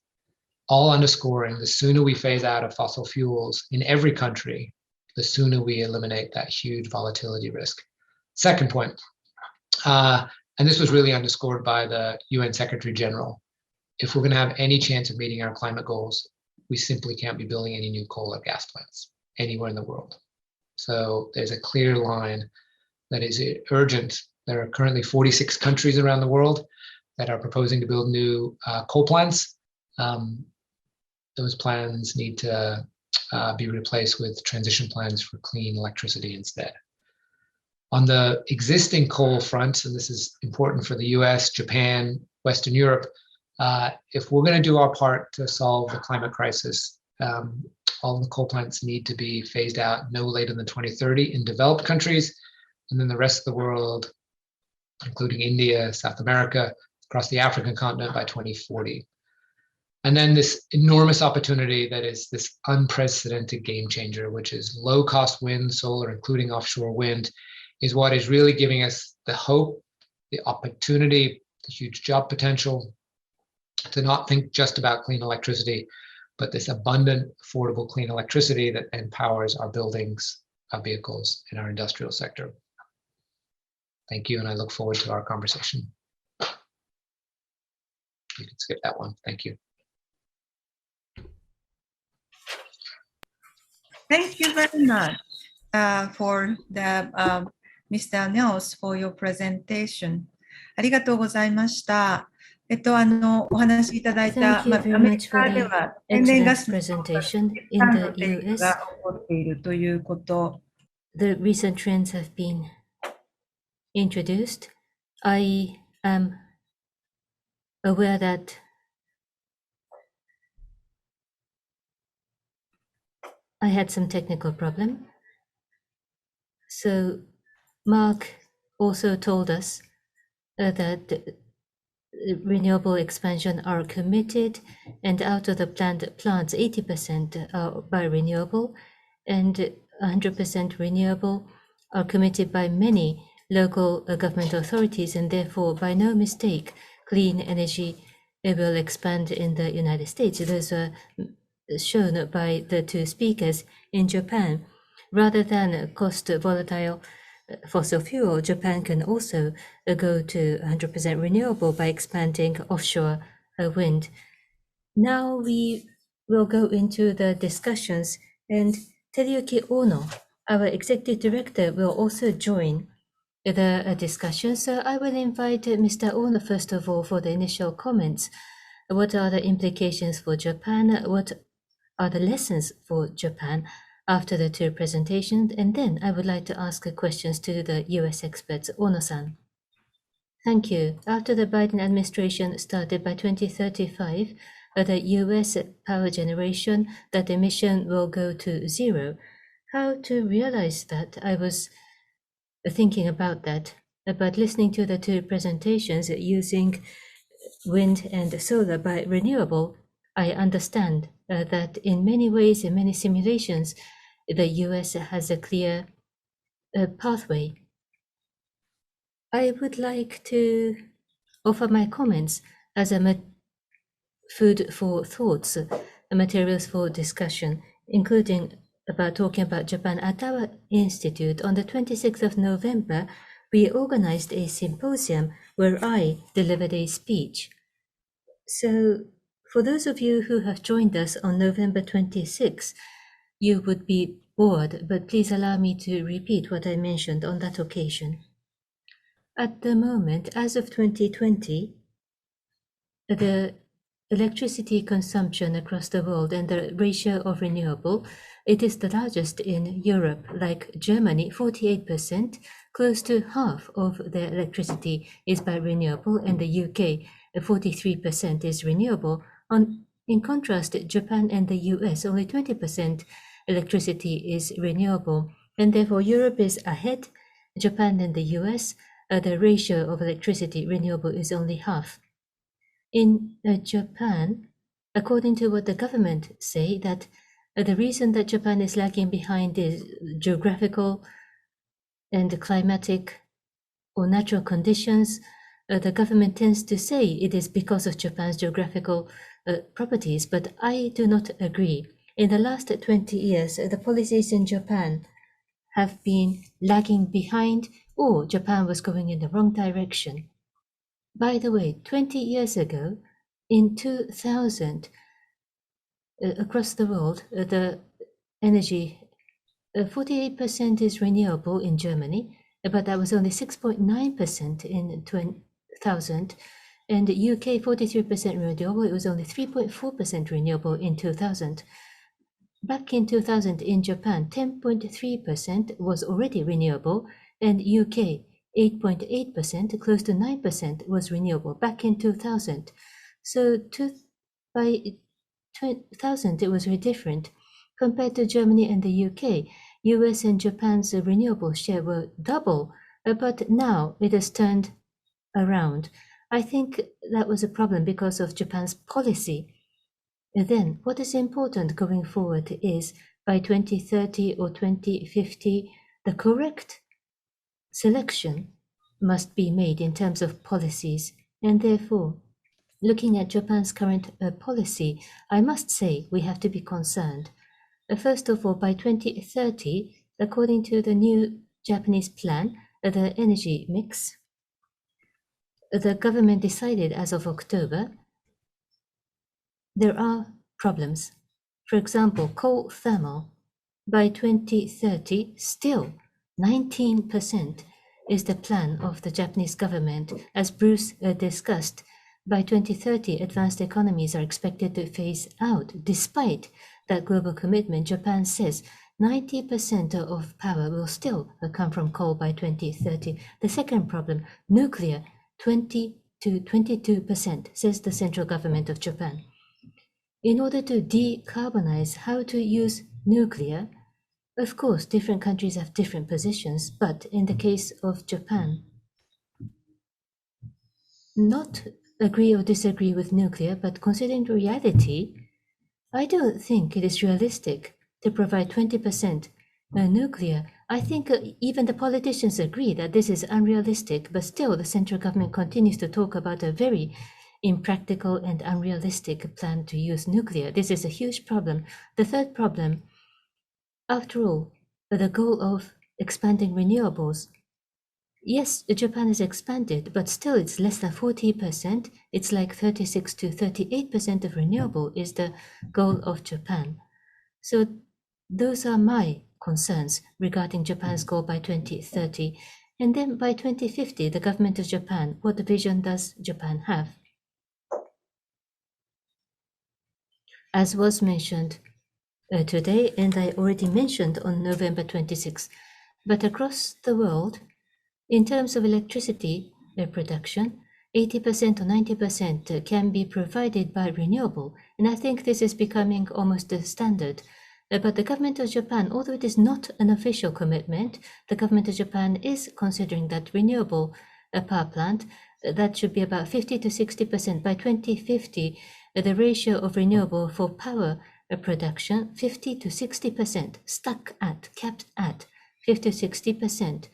Speaker 4: All underscoring the sooner we phase out of fossil fuels in every country, the sooner we eliminate that huge volatility risk. Second point, and this was really underscored by the UN Secretary General, if we're going to have any chance of meeting our climate goals, we simply can't be building any new coal or gas plants anywhere in the world. So there's a clear line that is urgent. There are currently 46 countries around the world that are proposing to build new coal plants. Those plans need to be replaced with transition plans for clean electricity instead. On the existing coal front, and this is important for the US, Japan, Western Europe, if we're going to do our part to solve the climate crisis, all the coal plants need to be phased out no later than 2030 in developed countries, and then the rest of the world, including India, South America, across the African continent by 2040. And then this enormous opportunity that is this unprecedented game changer, which is low-cost wind, solar, including offshore wind, is what is really giving us the hope, the opportunity, the huge job potential to not think just about clean electricity, but this abundant, affordable, clean electricity that empowers our buildings, our vehicles, and our industrial sector. Thank you, and I look forward to our conversation. You can skip that one. Thank you.
Speaker 1: Thank you very much for the Mr. Nilles for your presentation. ありがとうございました。お話しいただいた、アメリカでは天然ガスの低が起こっているということ。
Speaker 2: The recent trends have been introduced. I am aware that I had some technical problem. So Mark also told us that renewable expansion are committed, and out of the planned plants, 80% are by renewable, and 100% renewable are committed by many local government authorities, and therefore, by no mistake, clean energy will expand in the United States. Those are shown by the two speakers. In Japan, rather than cost volatile fossil fuel, Japan can also go to 100% renewable by expanding offshore wind. Now we will go into the discussions And Teruyuki Ohno, our executive director, will also join the discussion. So I will invite Mr. Ohno first of all for the initial comments. What are the implications for Japan? What are the lessons for Japan after the two presentations? And then I would like to ask questions to the US experts. Ohno-san. Thank you. After the Biden administration started by 2035, the US power generation, that emission will go to zero. How to realize that? I was thinking about that. But listening to the two presentations using wind and solar by Renewable, I understand that in many ways, in many simulations, the US has a clear pathway. I would like to offer my comments as a food for thoughts, materials for discussion, including talking about Japan. At our institute, on the 26th of November, we organized a symposium where I delivered a speech. So for those of you who have joined us on November 26th, you would be bored, but please allow me to repeat what I mentioned on that occasion. At the moment, as of 2020, the electricity consumption across the world and the ratio of renewable, it is the largest in Europe, like Germany, 48%, close to half of their electricity is by renewable, and the UK, 43% is renewable. In contrast, Japan and the US, only 20% electricity is renewable, and therefore Europe is ahead. Japan and the US, the ratio of electricity renewable is only half. In Japan, according to what the government say, that the reason that Japan is lagging behind is geographical and climatic or natural conditions. The government tends to say it is because of Japan's geographical properties, but I do not agree. In the last 20 years, the policies in Japan have been lagging behind, or Japan was going in the wrong direction. By the way, 20 years ago, in 2000, across the world, the energy, 48% is renewable in Germany, but that was only 6.9% in 2000. And the UK, 43% renewable, it was only 3.4% renewable in 2000. Back in 2000 in Japan, 10.3% was already renewable, and UK, 8.8%, close to 9% was renewable back in 2000. So by 2000, it was very different. Compared to Germany and the UK, US and Japan's renewable share were double, but now it has turned around. I think that was a problem because of Japan's policy. And then what is important going forward is by 2030 or 2050, the correct selection must be made in terms of policies. And therefore, looking at Japan's current policy, I must say we have to be concerned. First of all, by 2030, according to the new Japanese plan, the energy mix, the government decided as of October, there are problems. For example, coal thermal, by 2030, still 19% is the plan of the Japanese government. As Bruce discussed, by 2030, advanced economies are expected to phase out. Despite that global commitment, Japan says 90% of power will still come from coal by 2030. The second problem, nuclear, 20 to 22%, says the central government of Japan. In order to decarbonize, how to use nuclear, of course, different countries have different positions, but in the case of Japan, not agree or disagree with nuclear, but considering the reality, I don't think it is realistic to provide 20% nuclear. I think even the politicians agree that this is unrealistic, but still the central government continues to talk about a very impractical and unrealistic plan to use nuclear. This is a huge problem. The third problem, after all, the goal of expanding renewables. Yes, Japan has expanded, but still it's less than 40%. It's like 36 to 38% of renewable is the goal of Japan. So Those are my concerns regarding Japan's goal by 2030. And then by 2050, the government of Japan, what vision does Japan have? As was mentioned today, and I already mentioned on November 26th, but across the world, in terms of electricity production, 80% or 90% can be provided by renewable. And I think this is becoming almost the standard. But the government of Japan, although it is not an official commitment, the government of Japan is considering that renewable power plant, that should be about 50 to 60% by 2050. The ratio of renewable for power production, 50 to 60%, capped at 50 to 60%.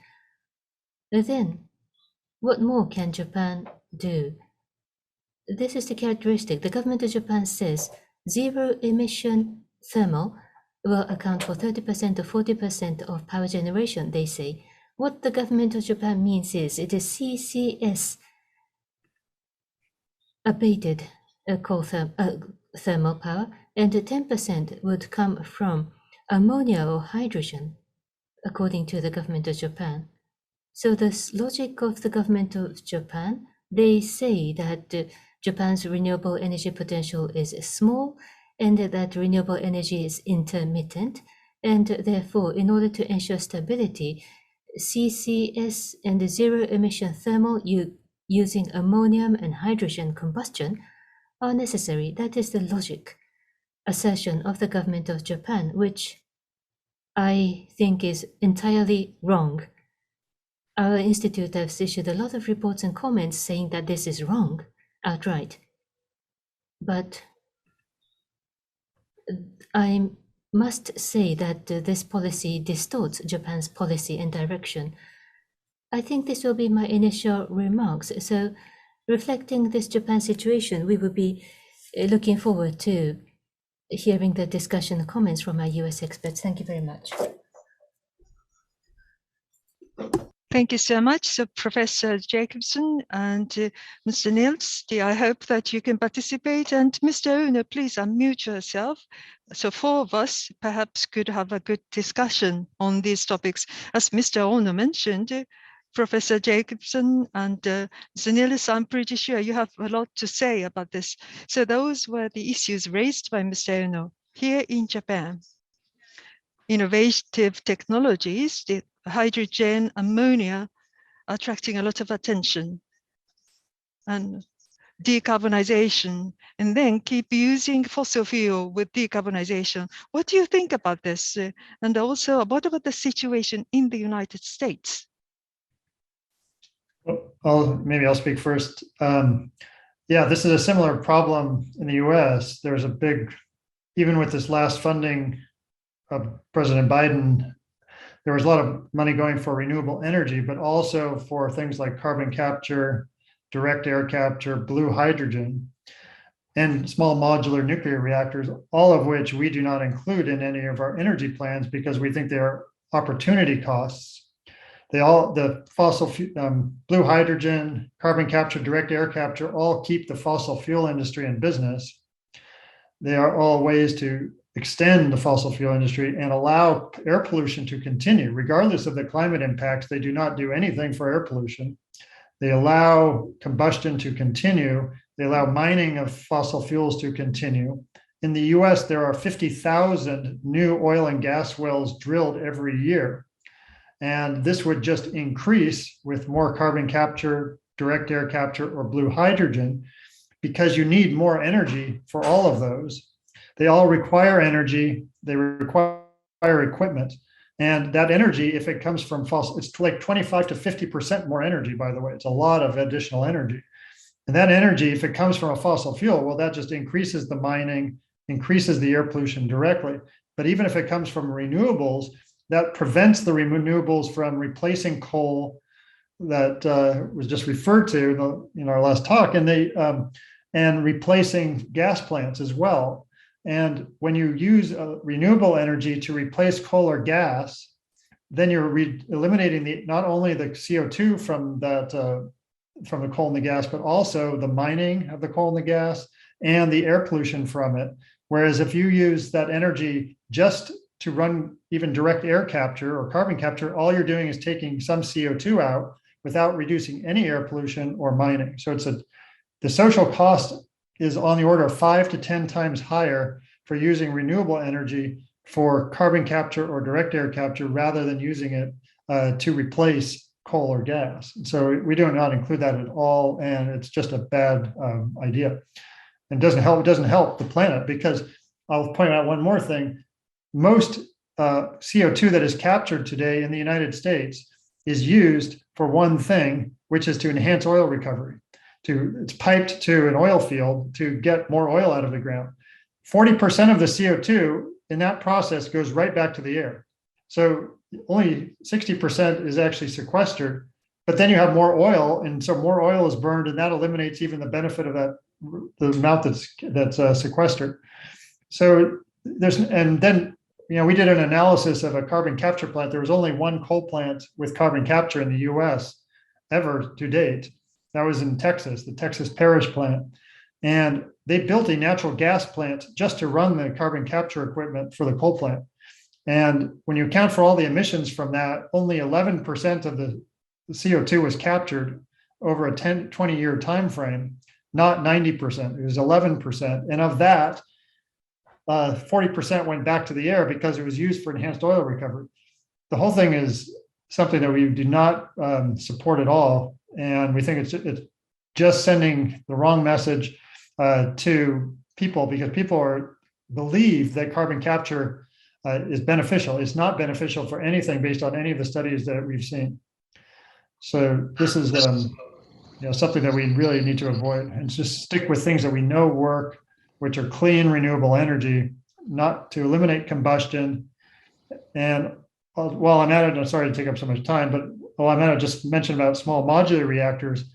Speaker 2: Then, what more can Japan do? This is the characteristic. The government of Japan says zero emission thermal will account for 30% or 40% of power generation, they say. What the government of Japan means is it is CCS abated thermal power, and 10% would come from ammonia or hydrogen, according to the government of Japan. So the logic of the government of Japan, they say that Japan's renewable energy potential is small and that renewable energy is intermittent. And therefore, in order to ensure stability, CCS and zero emission thermal using ammonium and hydrogen combustion are necessary. That is the logic assertion of the government of Japan, which I think is entirely wrong. Our institute has issued a lot of reports and comments saying that this is wrong outright. But I must say that this policy distorts Japan's policy and direction. I think this will be my initial remarks. So reflecting this Japan situation, we will be looking forward to hearing the discussion and comments from our US experts. Thank you very much.
Speaker 5: Thank you so much, so Professor Jacobson and Mr. Nilles. I hope that you can participate. And Mr. Ohno, please unmute yourself. So four of us perhaps could have a good discussion on these topics. As Mr. Ohno mentioned, Professor Jacobson and Mr. Nilles, I'm pretty sure you have a lot to say about this. So those were the issues raised by Mr. Ohno here in Japan. Innovative technologies, the hydrogen, ammonia, are attracting a lot of attention, and decarbonization, and then keep using fossil fuel with decarbonization. What do you think about this? And also, what about the situation in the United States?
Speaker 3: Maybe I'll speak first. Yeah, this is a similar problem in the US. There's a big, even with this last funding of President Biden, there was a lot of money going for renewable energy, but also for things like carbon capture, direct air capture, blue hydrogen, and small modular nuclear reactors, all of which we do not include in any of our energy plans because we think they are opportunity costs. The fossil blue hydrogen, carbon capture, direct air capture, all keep the fossil fuel industry in business. They are all ways to extend the fossil fuel industry and allow air pollution to continue. Regardless of the climate impacts, they do not do anything for air pollution. They allow combustion to continue. They allow mining of fossil fuels to continue. In the US, there are 50,000 new oil and gas wells drilled every year. And this would just increase with more carbon capture, direct air capture, or blue hydrogen, because you need more energy for all of those. They all require energy, they require equipment, and that energy, if it comes from fossil, it's like 25 to 50% more energy, by the way. It's a lot of additional energy. And that energy, if it comes from a fossil fuel, well, that just increases the mining, increases the air pollution directly. But even if it comes from renewables, that prevents the renewables from replacing coal that was just referred to in our last talk, and replacing gas plants as well. And when you use renewable energy to replace coal or gas, then you're eliminating not only the CO2 from the coal and the gas, but also the mining of the coal and the gas and the air pollution from it. Whereas if you use that energy just to run even direct air capture or carbon capture, all you're doing is taking some CO2 out without reducing any air pollution or mining. So the social cost is on the order of 5 to 10 times higher for using renewable energy for carbon capture or direct air capture rather than using it to replace coal or gas. And so we do not include that at all, and it's just a bad idea. And it doesn't help the planet, because I'll point out one more thing. Most CO2 that is captured today in the United States is used for one thing, which is to enhance oil recovery. It's piped to an oil field to get more oil out of the ground. 40% of the CO2 in that process goes right back to the air. So only 60% is actually sequestered, but then you have more oil, and so more oil is burned, and that eliminates even the benefit of the amount that's sequestered. So then we did an analysis of a carbon capture plant. There was only one coal plant with carbon capture in the US ever to date. That was in Texas, the Texas Parish plant. And they built a natural gas plant just to run the carbon capture equipment for the coal plant. And when you account for all the emissions from that, only 11% of the CO2 was captured over a 20-year time frame, not 90%. It was 11%. And of that, 40% went back to the air because it was used for enhanced oil recovery. The whole thing is something that we do not support at all. And we think it's just sending the wrong message to people, because people believe that carbon capture is beneficial. It's not beneficial for anything based on any of the studies that we've seen. So this is something that we really need to avoid, and just stick with things that we know work, which are clean, renewable energy, not to eliminate combustion. And while I'm at it, I'm sorry to take up so much time, but while I'm at it, just mention about small modular reactors.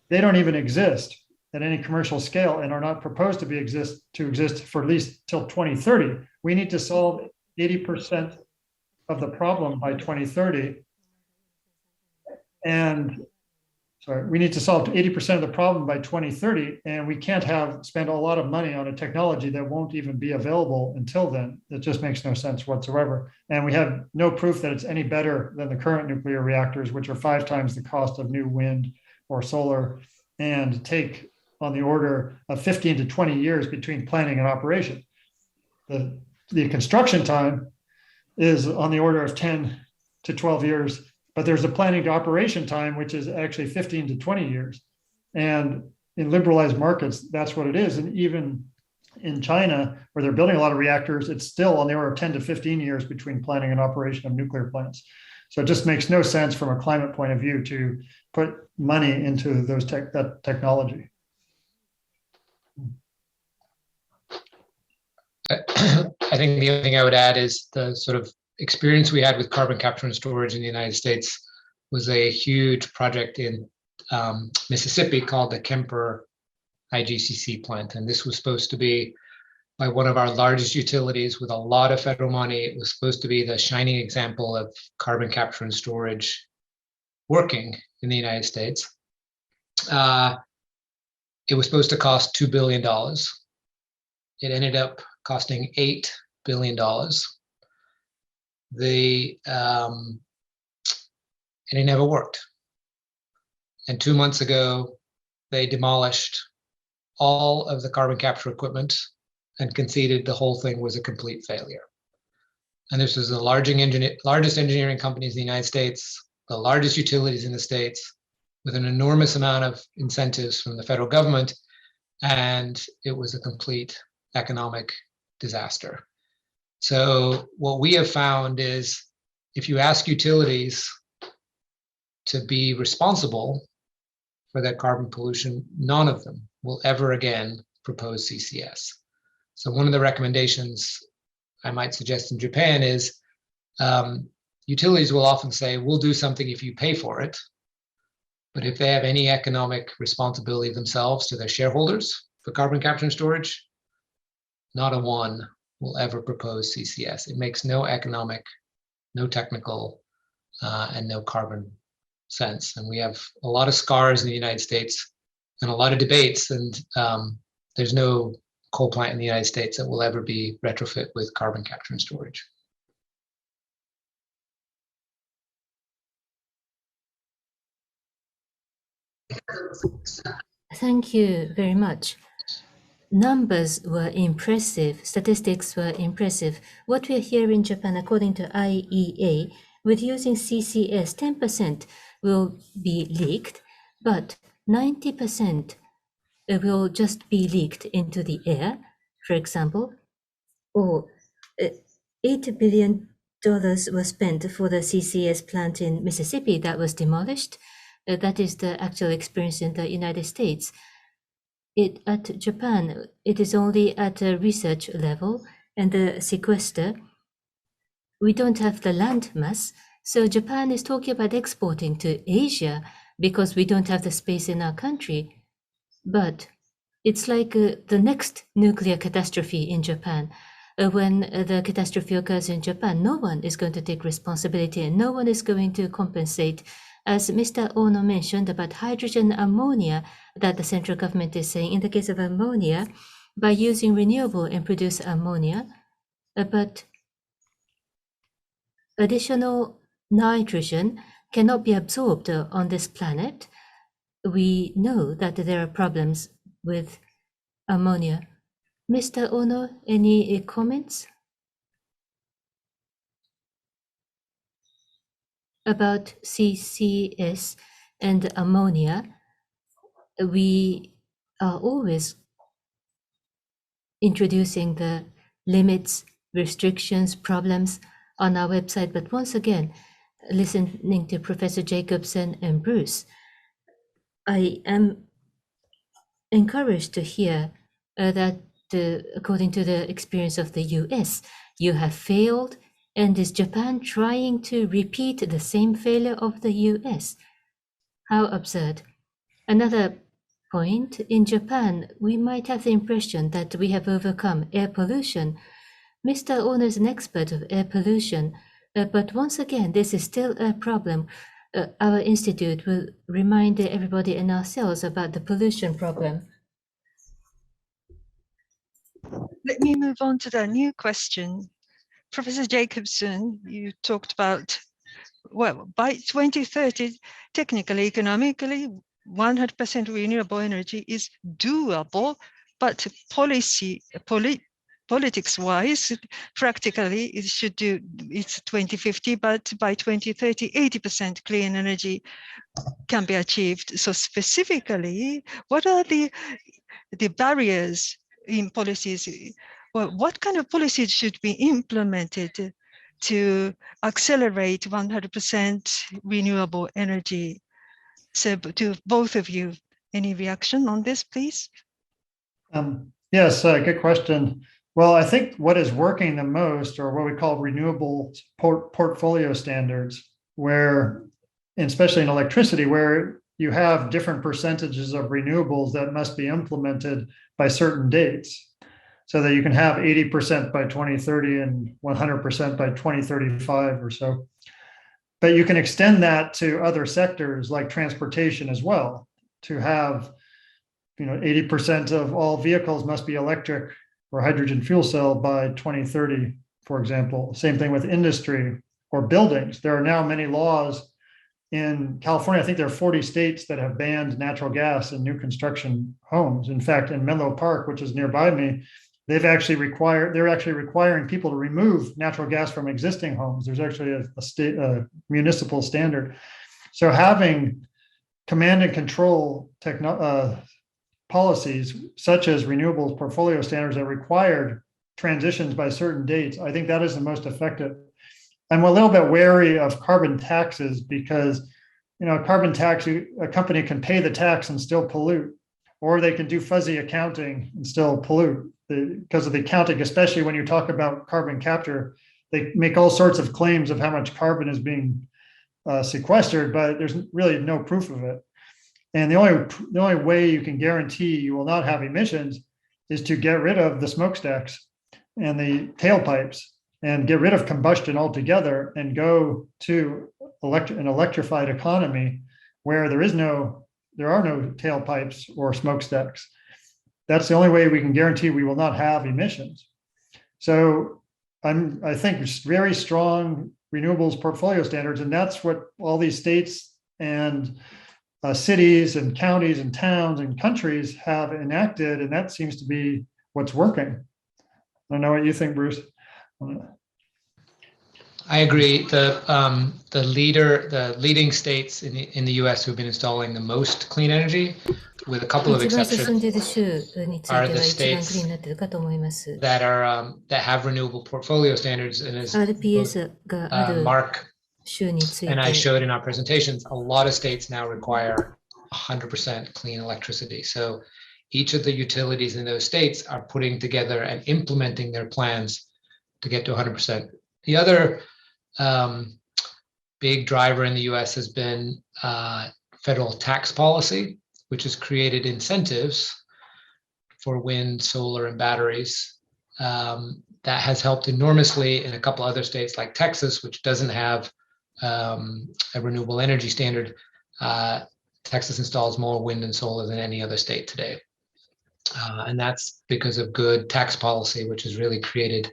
Speaker 3: They don't even exist at any commercial scale and are not proposed to exist for at least till 2030. We need to solve 80% of the problem by 2030. And we need to solve 80% of the problem by 2030, and we can't spend a lot of money on a technology that won't even be available until then. It just makes no sense whatsoever. And we have no proof that it's any better than the current nuclear reactors, which are 5 times the cost of new wind or solar, and take on the order of 15 to 20 years between planning and operation. The construction time is on the order of 10 to 12 years, but there's a planning to operation time, which is actually 15 to 20 years. And in liberalized markets, that's what it is. And even in China, where they're building a lot of reactors, it's still on the order of 10 to 15 years between planning and operation of nuclear plants. So it just makes no sense from a climate point of view to put money into that technology.
Speaker 4: I think the only thing I would add is the sort of experience we had with carbon capture and storage in the United States was a huge project in Mississippi called the Kemper IGCC plant. And this was supposed to be by one of our largest utilities with a lot of federal money. It was supposed to be the shining example of carbon capture and storage working in the United States. It was supposed to cost $2 billion. It ended up costing $8 billion. And it never worked. And 2 months ago, they demolished all of the carbon capture equipment and conceded the whole thing was a complete failure. And this was the largest engineering companies in the United States, the largest utilities in the States, with an enormous amount of incentives from the federal government. And it was a complete economic disaster. So what we have found is if you ask utilities to be responsible for that carbon pollution, none of them will ever again propose CCS. So one of the recommendations I might suggest in Japan is utilities will often say, we'll do something if you pay for it. But if they have any economic responsibility themselves to their shareholders for carbon capture and storage, not a one will ever propose CCS. It makes no economic, no technical, and no carbon sense. And we have a lot of scars in the United States and a lot of debates, and there's no coal plant in the United States that will ever be retrofit with carbon capture and storage.
Speaker 2: Thank you very much. Numbers were impressive, statistics were impressive. What we are here in Japan, according to IEA, with using CCS, 10% will be leaked, but 90% will just be leaked into the air, for example, or $8 billion was spent for the CCS plant in Mississippi that was demolished. That is the actual experience in the United States. At Japan, it is only at a research level, and the sequester, we don't have the land mass. So Japan is talking about exporting to Asia because we don't have the space in our country. But it's like the next nuclear catastrophe in Japan. When the catastrophe occurs in Japan, no one is going to take responsibility and no one is going to compensate. As Mr. Ohno mentioned about hydrogen ammonia that the central government is saying, in the case of ammonia, by using renewable and produce ammonia, but additional nitrogen cannot be absorbed on this planet. We know that there are problems with ammonia. Mr. Ohno, any comments about CCS and ammonia? We are always introducing the limits, restrictions, problems on our website. But once again, listening to Professor Jacobson and Bruce, I am encouraged to hear that according to the experience of the US, you have failed, and is Japan trying to repeat the same failure of the US? How absurd. Another point, in Japan, we might have the impression that we have overcome air pollution. Mr. Ohno is an expert of air pollution, but once again, this is still a problem. Our institute will remind everybody and ourselves about the pollution problem.
Speaker 5: Let me move on to the new question. Professor Jacobson, you talked about, well, by 2030, technically, economically, 100% renewable energy is doable, but politics-wise, practically, it should do, it's 2050, but by 2030, 80% clean energy can be achieved. So specifically, what are the barriers in policies? Well, what kind of policies should be implemented to accelerate 100% renewable energy? So to both of you, any reaction on this, please?
Speaker 3: Yes, good question. Well, I think what is working the most are what we call renewable portfolio standards, where, especially in electricity, where you have different percentages of renewables that must be implemented by certain dates, so that you can have 80% by 2030 and 100% by 2035 or so. But you can extend that to other sectors like transportation as well, to have 80% of all vehicles must be electric or hydrogen fuel cell by 2030, for example. Same thing with industry or buildings. There are now many laws in California. I think there are 40 states that have banned natural gas in new construction homes. In fact, in Menlo Park, which is nearby me, they're actually requiring people to remove natural gas from existing homes. There's actually a municipal standard. So having command and control policies such as renewables portfolio standards that required transitions by certain dates, I think that is the most effective. I'm a little bit wary of carbon taxes because, carbon tax, a company can pay the tax and still pollute, or they can do fuzzy accounting and still pollute because of the accounting, especially when you talk about carbon capture. They make all sorts of claims of how much carbon is being sequestered, but there's really no proof of it. And the only way you can guarantee you will not have emissions is to get rid of the smokestacks and the tailpipes and get rid of combustion altogether and go to an electrified economy where there are no tailpipes or smokestacks. That's the only way we can guarantee we will not have emissions. So I think very strong renewables portfolio standards, and that's what all these states and cities and counties and towns and countries have enacted, and that seems to be what's working. I don't know what you think, Bruce.
Speaker 4: I agree. The leading states in the U.S. who've been installing the most clean energy, with a couple of
Speaker 2: 一番
Speaker 4: exceptions,
Speaker 2: 進んでいる州について
Speaker 4: are
Speaker 2: は
Speaker 4: the
Speaker 2: 一番クリーン
Speaker 4: states
Speaker 2: になっているかと思います。
Speaker 4: that have renewable portfolio standards, and as
Speaker 2: RPS がある
Speaker 4: Mark
Speaker 2: 州につい
Speaker 4: and I
Speaker 2: て
Speaker 4: showed in our presentations, a lot of states now require 100% clean electricity. So each of the utilities in those states are putting together and implementing their plans to get to 100%. The other big driver in the US has been federal tax policy, which has created incentives for wind, solar, and batteries. That has helped enormously in a couple other states like Texas, which doesn't have a renewable energy standard. Texas installs more wind and solar than any other state today. And that's because of good tax policy, which has really created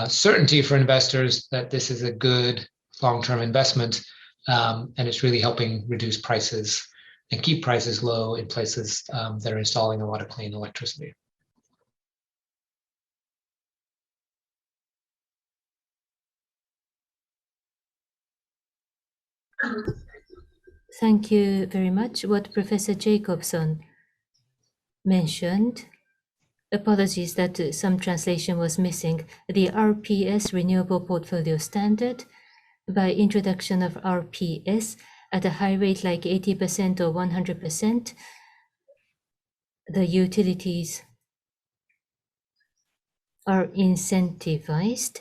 Speaker 4: certainty for investors that this is a good long-term investment, and it's really helping reduce prices and keep prices low in places that are installing a lot of clean electricity.
Speaker 2: Thank you very much. What Professor Jacobson mentioned, apologies that some translation was missing, the RPS Renewable Portfolio Standard. By introduction of RPS at a high rate like 80% or 100%, the utilities are incentivized.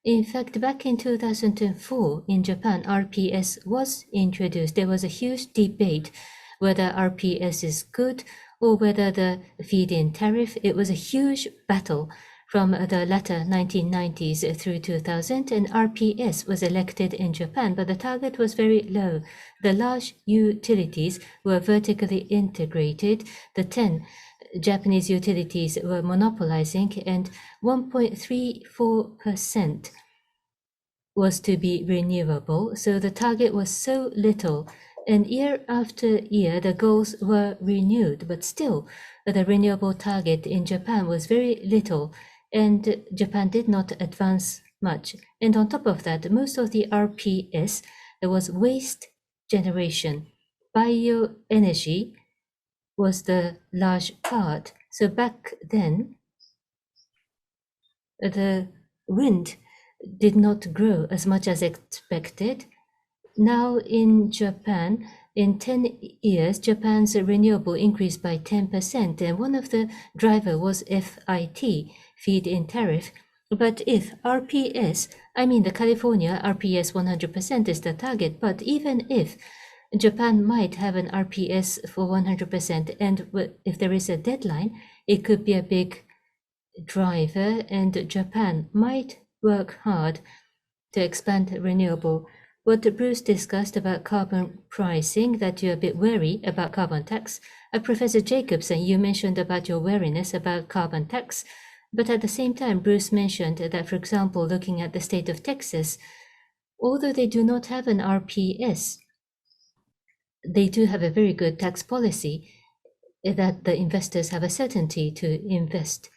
Speaker 2: In fact, back in 2004 in Japan, RPS was introduced. There was a huge debate whether RPS is good or whether the feed-in tariff. It was a huge battle from the latter 1990s through 2000, and RPS was elected in Japan, but the target was very low. The large utilities were vertically integrated. The 10 Japanese utilities were monopolizing, and 1.34% was to be renewable. So the target was so little, and year after year the goals were renewed, but still the renewable target in Japan was very little, and Japan did not advance much. And on top of that, most of the RPS, there was waste generation. Bioenergy was the large part. So back then, the wind did not grow as much as expected. Now in Japan, in 10 years, Japan's renewable increased by 10%, and one of the driver was FIT, feed-in tariff. But if RPS, I mean the California RPS 100% is the target, but even if Japan might have an RPS for 100%, and if there is a deadline, it could be a big driver, and Japan might work hard to expand renewable. What Bruce discussed about carbon pricing, that you're a bit wary about carbon tax. Professor Jacobson, you mentioned about your wariness about carbon tax, but at the same time, Bruce mentioned that, for example, looking at the state of Texas, although they do not have an RPS, they do have a very good tax policy that the investors have a certainty to invest.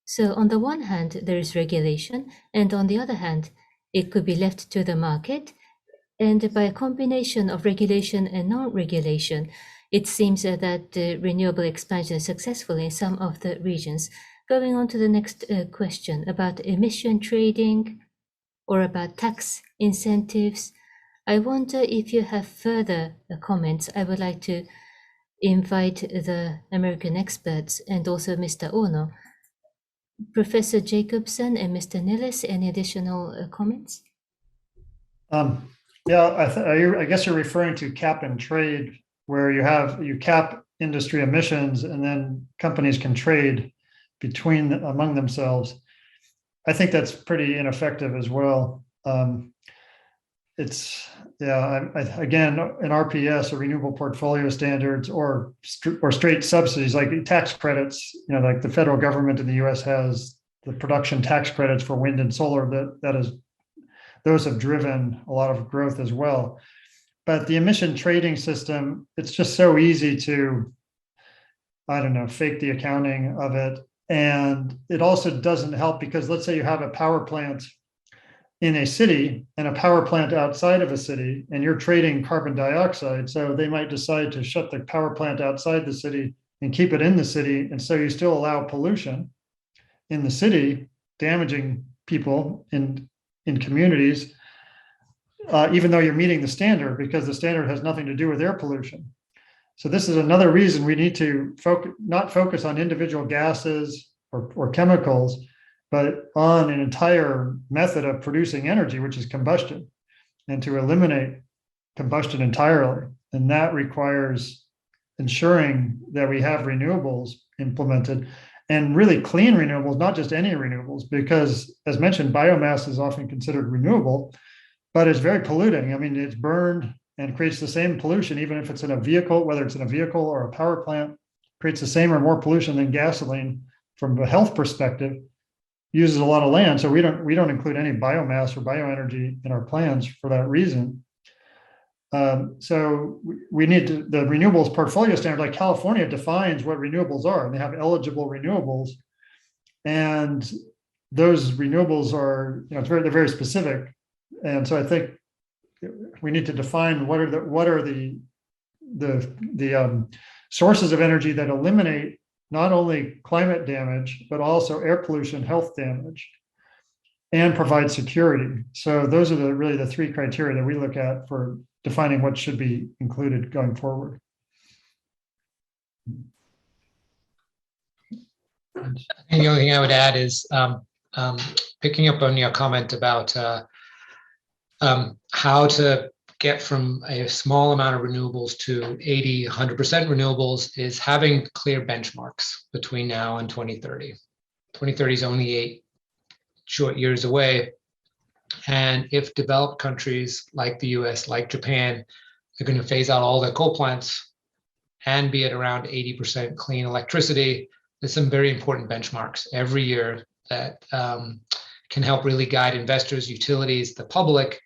Speaker 2: So on the one hand, there is regulation, and on the other hand, it could be left to the market. And by a combination of regulation and non-regulation, it seems that renewable expansion is successful in some of the regions. Going on to the next question about emission trading or about tax incentives. I wonder if you have further comments. I would like to invite the American experts and also Mr. Ohno. Professor Jacobson and Mr. Nilles, any additional comments?
Speaker 3: Yeah, I guess you're referring to cap and trade, where you cap industry emissions and then companies can trade among themselves. I think that's pretty ineffective as well. Again, an RPS or renewable portfolio standards or straight subsidies like tax credits, like the federal government in the US has the production tax credits for wind and solar, those have driven a lot of growth as well. but the emission trading system, it's just so easy to, I don't know, fake the accounting of it. And it also doesn't help because let's say you have a power plant in a city and a power plant outside of a city, and you're trading carbon dioxide. So they might decide to shut the power plant outside the city and keep it in the city. And so you still allow pollution in the city, damaging people in communities, even though you're meeting the standard, because the standard has nothing to do with air pollution. So this is another reason we need to not focus on individual gases or chemicals, but on an entire method of producing energy, which is combustion, and to eliminate combustion entirely. And that requires ensuring that we have renewables implemented, and really clean renewables, not just any renewables, because as mentioned, biomass is often considered renewable, but it's very polluting. I mean, it's burned and creates the same pollution, even if it's in a vehicle, whether it's in a vehicle or a power plant, creates the same or more pollution than gasoline from a health perspective, uses a lot of land. So we don't include any biomass or bioenergy in our plans for that reason. So we need to, the renewables portfolio standard, like California defines what renewables are, and they have eligible renewables. And those renewables are, they're very specific. And so I think we need to define what are the sources of energy that eliminate not only climate damage, but also air pollution, health damage, and provide security. So those are really the three criteria that we look at for defining what should be included going forward.
Speaker 4: And the only thing I would add is picking up on your comment about how to get from a small amount of renewables to 80, 100% renewables is having clear benchmarks between now and 2030. 2030 is only 8 short years away. And if developed countries like the US, like Japan, are going to phase out all their coal plants and be at around 80% clean electricity, there's some very important benchmarks every year that can help really guide investors, utilities, the public,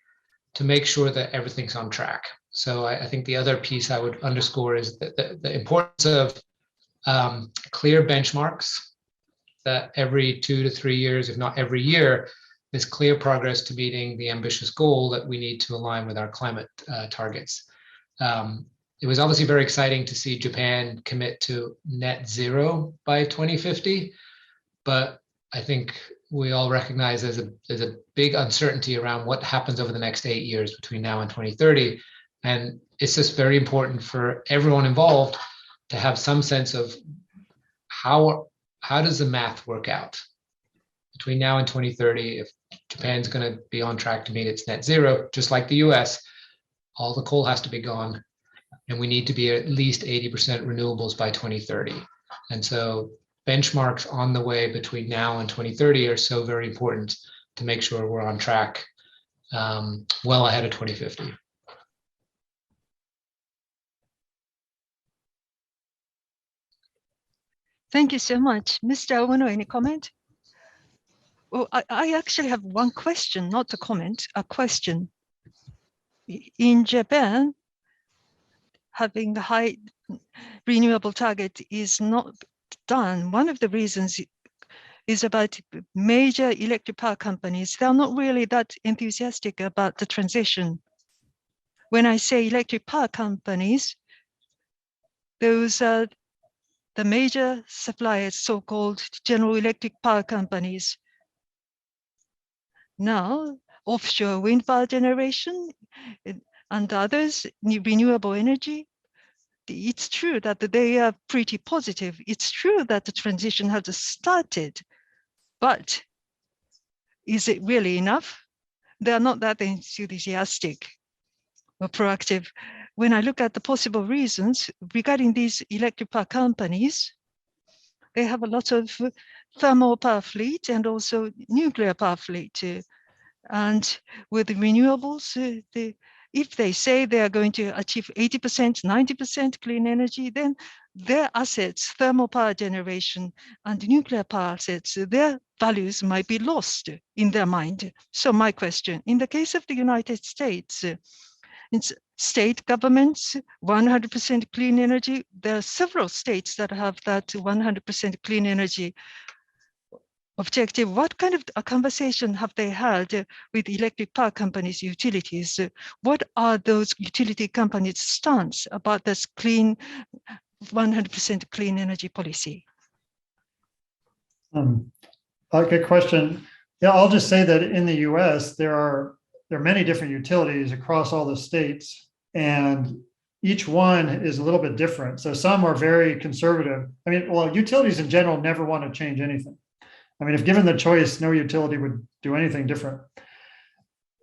Speaker 4: to make sure that everything's on track. So I think the other piece I would underscore is the importance of clear benchmarks, that every 2 to 3 years, if not every year, there's clear progress to meeting the ambitious goal that we need to align with our climate targets. It was obviously very exciting to see Japan commit to net zero by 2050, but I think we all recognize there's a big uncertainty around what happens over the next 8 years between now and 2030. And it's just very important for everyone involved to have some sense of how does the math work out between now and 2030. If Japan's going to be on track to meet its net zero, just like the US, all the coal has to be gone, and we need to be at least 80% renewables by 2030. And so benchmarks on the way between now and 2030 are so very important to make sure we're on track well ahead of 2050.
Speaker 5: Thank you so much. Mr. Ohno, any comment? Well, I actually have one question, not a comment, a question. In Japan, having the high renewable target is not done. One of the reasons is about major electric power companies. They're not really that enthusiastic about the transition. When I say electric power companies, those are the major suppliers, so-called general electric power companies. Now, offshore wind power generation and others, renewable energy, it's true that they are pretty positive. It's true that the transition has started, but is it really enough? They are not that enthusiastic or proactive. When I look at the possible reasons regarding these electric power companies, they have a lot of thermal power fleet and also nuclear power fleet. And with the renewables, if they say they are going to achieve 80%, 90% clean energy, then their assets, thermal power generation and nuclear power assets, their values might be lost in their mind. So my question, in the case of the United States, It's state governments, 100% clean energy. There are several states that have that 100% clean energy objective. What kind of a conversation have they had with electric power companies, utilities? What are those utility companies' stance about this clean, 100% clean energy policy?
Speaker 3: Good question. Yeah, I'll just say that in the US, there are many different utilities across all the states, and each one is a little bit different. So some are very conservative. I mean, well, utilities in general never want to change anything. I mean, if given the choice, no utility would do anything different.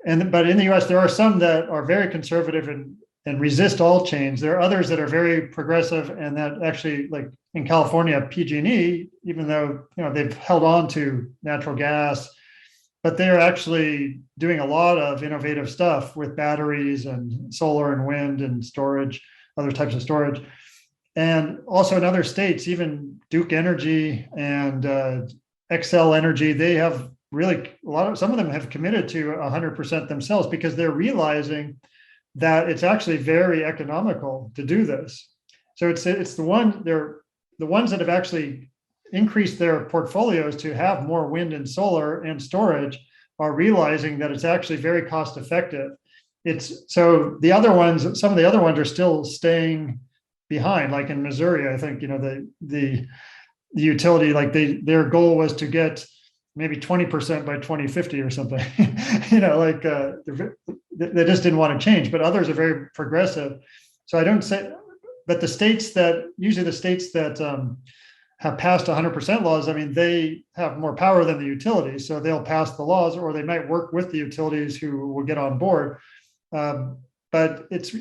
Speaker 3: But in the US, there are some that are very conservative and resist all change. There are others that are very progressive and that actually, like in California, PG&E, even though they've held on to natural gas, but they're actually doing a lot of innovative stuff with batteries and solar and wind and storage, other types of storage. And also in other states, even Duke Energy and Xcel Energy, they have really some of them have committed to 100% themselves because they're realizing that it's actually very economical to do this. So it's the ones that have actually increased their portfolios to have more wind and solar and storage are realizing that it's actually very cost effective. So the other ones, some of the other ones are still staying behind. Like in Missouri, I think the utility, like their goal was to get maybe 20% by 2050 or something. They just didn't want to change. But others are very progressive. So I don't say, but the states that have passed 100% laws, I mean, they have more power than the utilities, so they'll pass the laws, or they might work with the utilities who will get on board. But it's,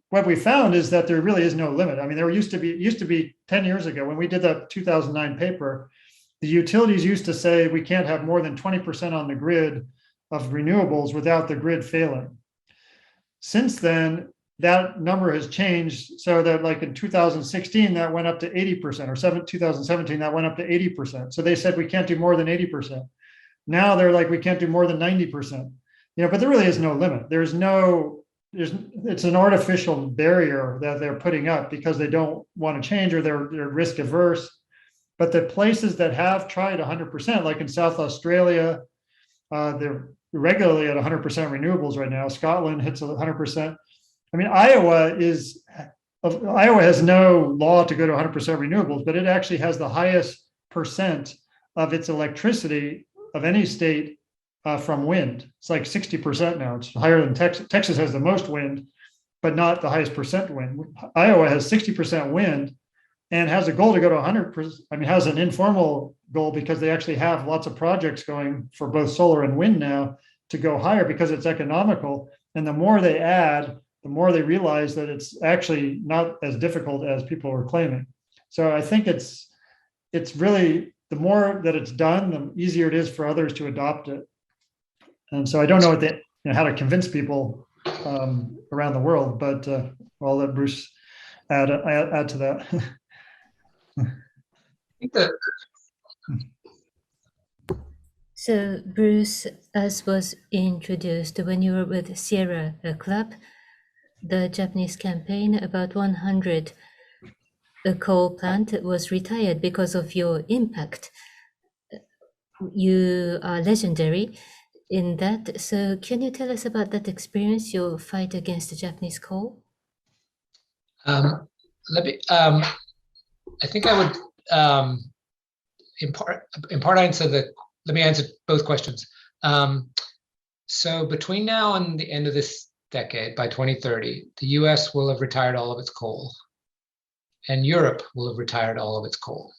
Speaker 3: what we found is that there really is no limit. I mean, there used to be 10 years ago when we did that 2009 paper, the utilities used to say we can't have more than 20% on the grid of renewables without the grid failing. Since then, that number has changed so that like in 2016, that went up to 80%, or 2017, that went up to 80%. So they said we can't do more than 80%. Now they're like, we can't do more than 90%. But there really is no limit. It's an artificial barrier that they're putting up because they don't want to change or they're risk averse. But the places that have tried 100%, like in South Australia, they're regularly at 100% renewables right now. Scotland hits 100%. I mean, Iowa has no law to go to 100% renewables, but it actually has the highest percent of its electricity of any state from wind. It's like 60% now. It's higher than Texas. Texas has the most wind, but not the highest percent wind. Iowa has 60% wind and has a goal to go to 100%. I mean, has an informal goal because they actually have lots of projects going for both solar and wind now to go higher because it's economical. And the more they add, the more they realize that it's actually not as difficult as people are claiming. So I think it's really, the more that it's done, the easier it is for others to adopt it. And so I don't know how to convince people around the world, but I'll let Bruce add to that.
Speaker 2: So Bruce, as was introduced, when you were with Sierra Club, the Japanese campaign, about 100 coal plant was retired because of your impact. You are legendary in that. So can you tell us about that experience, your fight against the Japanese coal?
Speaker 4: I think I would in part answer let me answer both questions. So between now and the end of this decade, by 2030, the US will have retired all of its coal, and Europe will have retired all of its coal.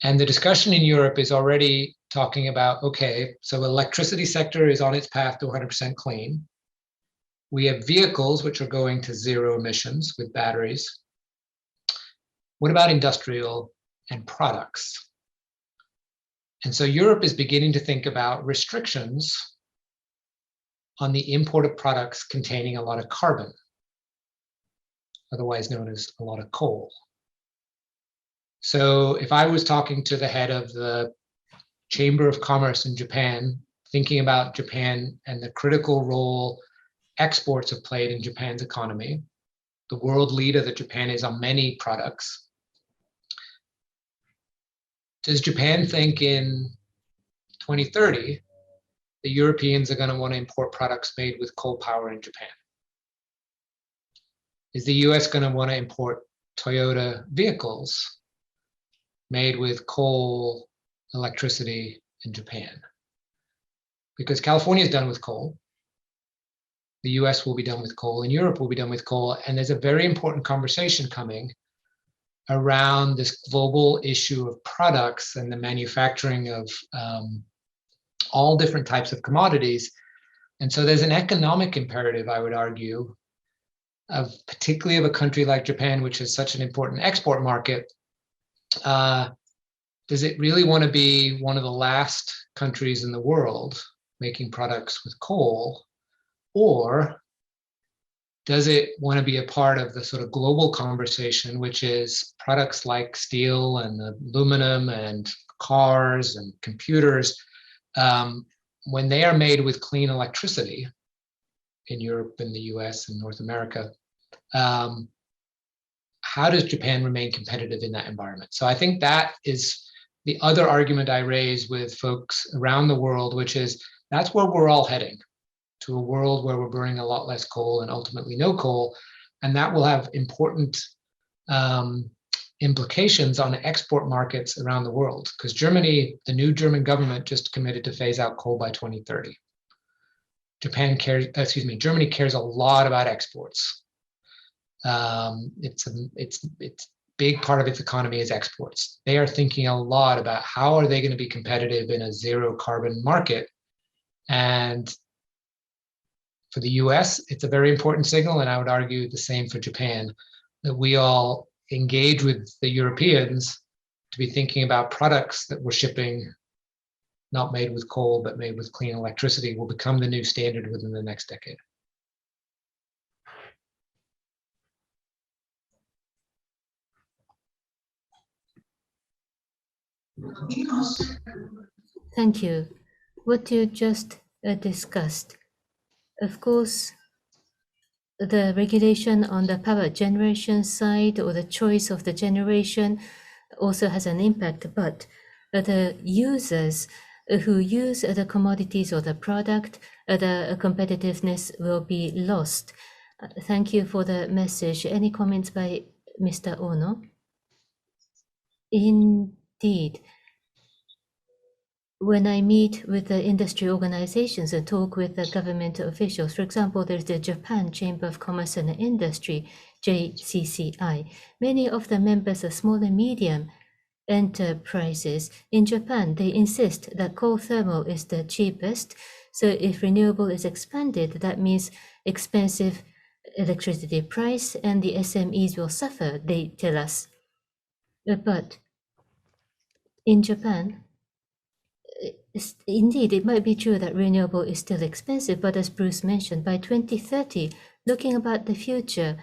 Speaker 4: And the discussion in Europe is already talking about, okay, so the electricity sector is on its path to 100% clean. We have vehicles which are going to zero emissions with batteries. What about industrial and products? And so Europe is beginning to think about restrictions on the import of products containing a lot of carbon, otherwise known as a lot of coal. So if I was talking to the head of the Chamber of Commerce in Japan, thinking about Japan and the critical role exports have played in Japan's economy, the world leader that Japan is on many products. Does Japan think in 2030 the Europeans are going to want to import products made with coal power in Japan? Is the US going to want to import Toyota vehicles made with coal electricity in Japan? Because California is done with coal. The US will be done with coal, and Europe will be done with coal. And there's a very important conversation coming around this global issue of products and the manufacturing of all different types of commodities. And so there's an economic imperative, I would argue, of particularly of a country like Japan, which is such an important export market. Does it really want to be one of the last countries in the world making products with coal? Or does it want to be a part of the sort of global conversation, which is products like steel and aluminum and cars and computers, when they are made with clean electricity in Europe and the US and North America, how does Japan remain competitive in that environment? So I think that is the other argument I raise with folks around the world, which is that's where we're all heading, to a world where we're burning a lot less coal and ultimately no coal. And that will have important implications on export markets around the world, because Germany, the new German government just committed to phase out coal by 2030. Germany cares a lot about exports. It's big part of its economy is exports. They are thinking a lot about how are they going to be competitive in a zero carbon market. And for the US, it's a very important signal, and I would argue the same for Japan, that we all engage with the Europeans to be thinking about products that we're shipping, not made with coal, but made with clean electricity, will become the new standard within the next decade.
Speaker 2: Thank you. What you just discussed, of course, the regulation on the power generation side or the choice of the generation also has an impact, but the users who use the commodities or the product, the competitiveness will be lost. Thank you for the message. Any comments by Mr. Ohno? Indeed. When I meet with the industry organizations and talk with the government officials, for example, there's the Japan Chamber of Commerce and Industry, JCCI. Many of the members are small and medium enterprises. In Japan, they insist that coal thermal is the cheapest. So if renewable is expanded, that means expensive electricity price and the SMEs will suffer, they tell us. But in Japan, indeed, it might be true that renewable is still expensive, but as Bruce mentioned, by 2030, looking about the future,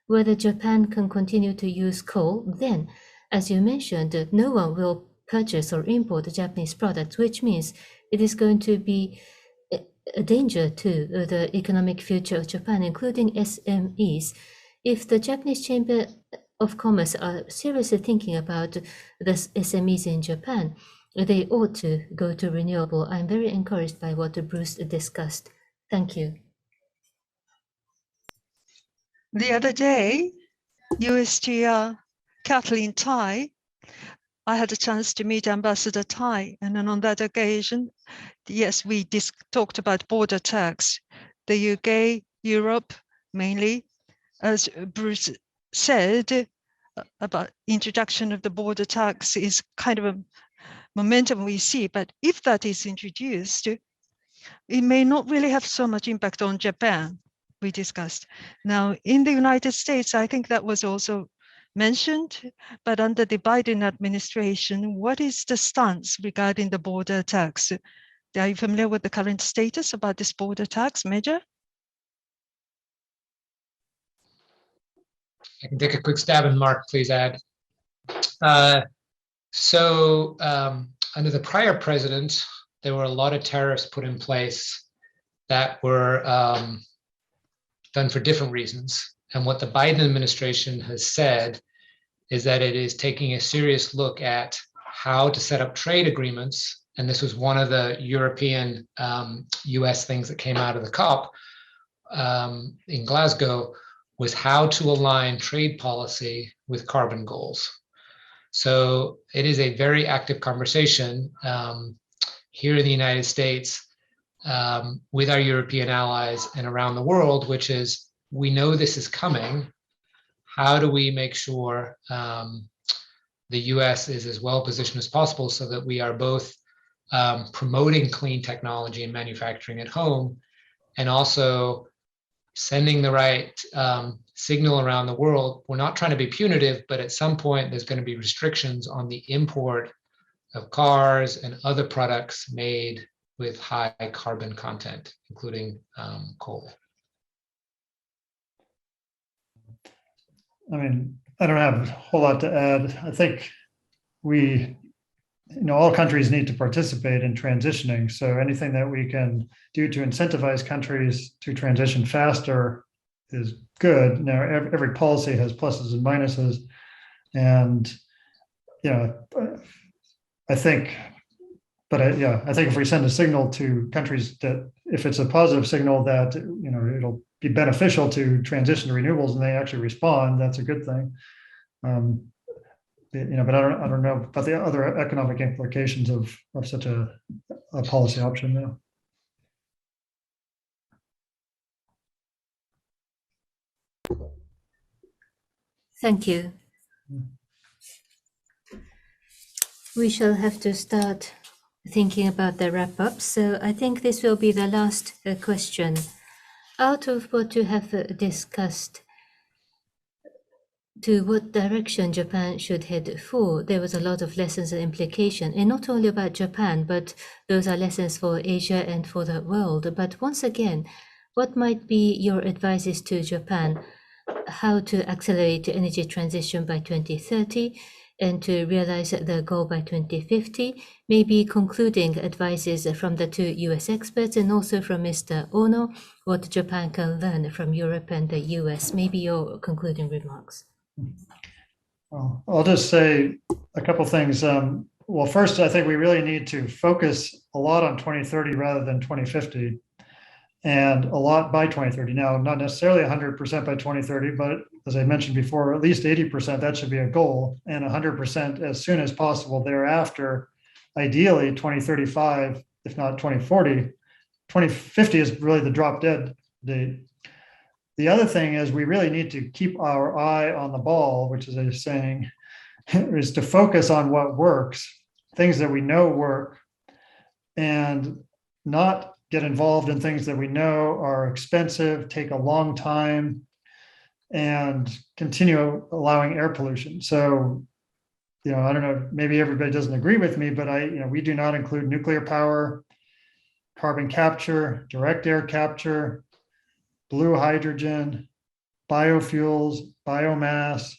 Speaker 2: whether Japan can continue to use coal, then, as you mentioned, no one will purchase or import Japanese products, which means it is going to be a danger to the economic future of Japan, including SMEs. If the Japanese Chamber of Commerce are seriously thinking about the SMEs in Japan, they ought to go to renewable. I'm very encouraged by what Bruce discussed. Thank you.
Speaker 5: The other day, USTR Kathleen Tai, I had a chance to meet Ambassador Tai, and then on that occasion, yes, we talked about border tax. The UK, Europe, mainly, as Bruce said, about introduction of the border tax is kind of a momentum we see, but if that is introduced, it may not really have so much impact on Japan, we discussed. Now, in the United States, I think that was also mentioned, but under the Biden administration, what is the stance regarding the border tax? Are you familiar with the current status about this border tax measure?
Speaker 4: I can take a quick stab, and Mark, please add. Under the prior president, there were a lot of tariffs put in place that were done for different reasons. And what the Biden administration has said is that it is taking a serious look at how to set up trade agreements. And this was one of the European US things that came out of the COP in Glasgow, was how to align trade policy with carbon goals. So it is a very active conversation here in the United States with our European allies and around the world, which is, we know this is coming. How do we make sure the US is as well positioned as possible so that we are both promoting clean technology and manufacturing at home, and also sending the right signal around the world? We're not trying to be punitive, but at some point there's going to be restrictions on the import of cars and other products made with high carbon content, including coal.
Speaker 3: I mean, I don't have a whole lot to add. I think all countries need to participate in transitioning. So anything that we can do to incentivize countries to transition faster is good. Now, every policy has pluses and minuses. And, I think if we send a signal to countries that if it's a positive signal that, it'll be beneficial to transition to renewables and they actually respond, that's a good thing. But I don't know about the other economic implications of such a policy option now.
Speaker 2: Thank you. We shall have to start thinking about the wrap up. So I think this will be the last question. Out of what you have discussed, to what direction Japan should head for, there was a lot of lessons and implication, and not only about Japan, but those are lessons for Asia and for the world. But once again, what might be your advices to Japan, how to accelerate energy transition by 2030 and to realize the goal by 2050, maybe concluding advices from the two US experts and also from Mr. Ohno, what Japan can learn from Europe and the US, maybe your concluding remarks.
Speaker 3: Well, I'll just say a couple things. Well, first, I think we really need to focus a lot on 2030 rather than 2050, and a lot by 2030. Now, not necessarily 100% by 2030, but as I mentioned before, at least 80%, that should be a goal, and 100% as soon as possible thereafter, ideally 2035, if not 2040. 2050 is really the drop dead date. The other thing is we really need to keep our eye on the ball, which is a saying, is to focus on what works, things that we know work, and not get involved in things that we know are expensive, take a long time, and continue allowing air pollution. So, I don't know, maybe everybody doesn't agree with me, but we do not include nuclear power, carbon capture, direct air capture, blue hydrogen, biofuels, biomass,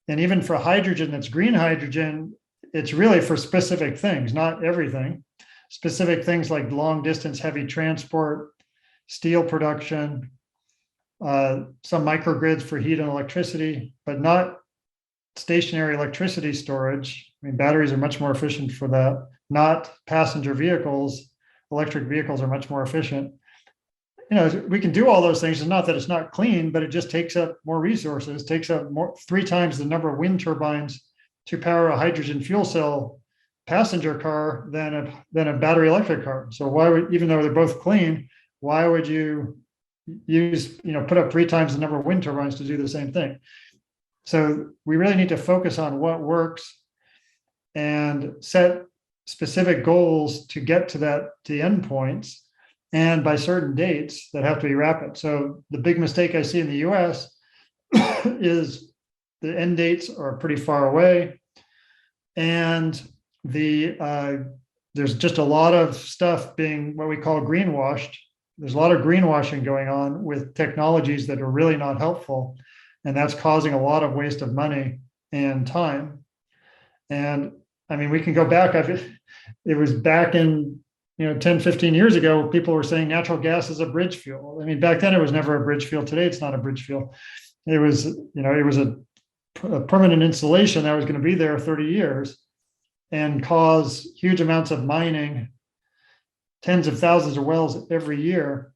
Speaker 3: and even for hydrogen that's green hydrogen, it's really for specific things, not everything. Specific things like long distance heavy transport, steel production, some microgrids for heat and electricity, but not stationary electricity storage. I mean, batteries are much more efficient for that. Not passenger vehicles. Electric vehicles are much more efficient. We can do all those things. It's not that it's not clean, but it just takes up more resources, takes up 3 times the number of wind turbines to power a hydrogen fuel cell passenger car than a battery electric car. So why would, even though they're both clean, why would you put up 3 times the number of wind turbines to do the same thing? So we really need to focus on what works and set specific goals to get to the endpoints, and by certain dates that have to be rapid. So the big mistake I see in the US is the end dates are pretty far away, and there's just a lot of stuff being what we call greenwashed. There's a lot of greenwashing going on with technologies that are really not helpful, and that's causing a lot of waste of money and time. And I mean, we can go back. It was back in 10, 15 years ago, people were saying natural gas is a bridge fuel. I mean, back then it was never a bridge fuel. Today, it's not a bridge fuel. It was, it was a permanent installation that was going to be there 30 years and cause huge amounts of mining, tens of thousands of wells every year,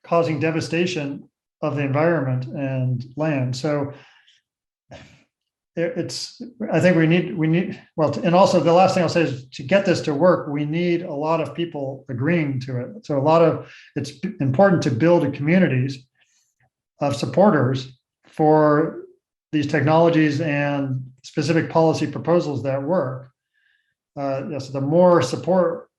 Speaker 3: causing devastation of the environment and land. So I think we need, well, and also the last thing I'll say is to get this to work, we need a lot of people agreeing to it. So it's important to build communities of supporters for these technologies and specific policy proposals that work. Yes, the more support,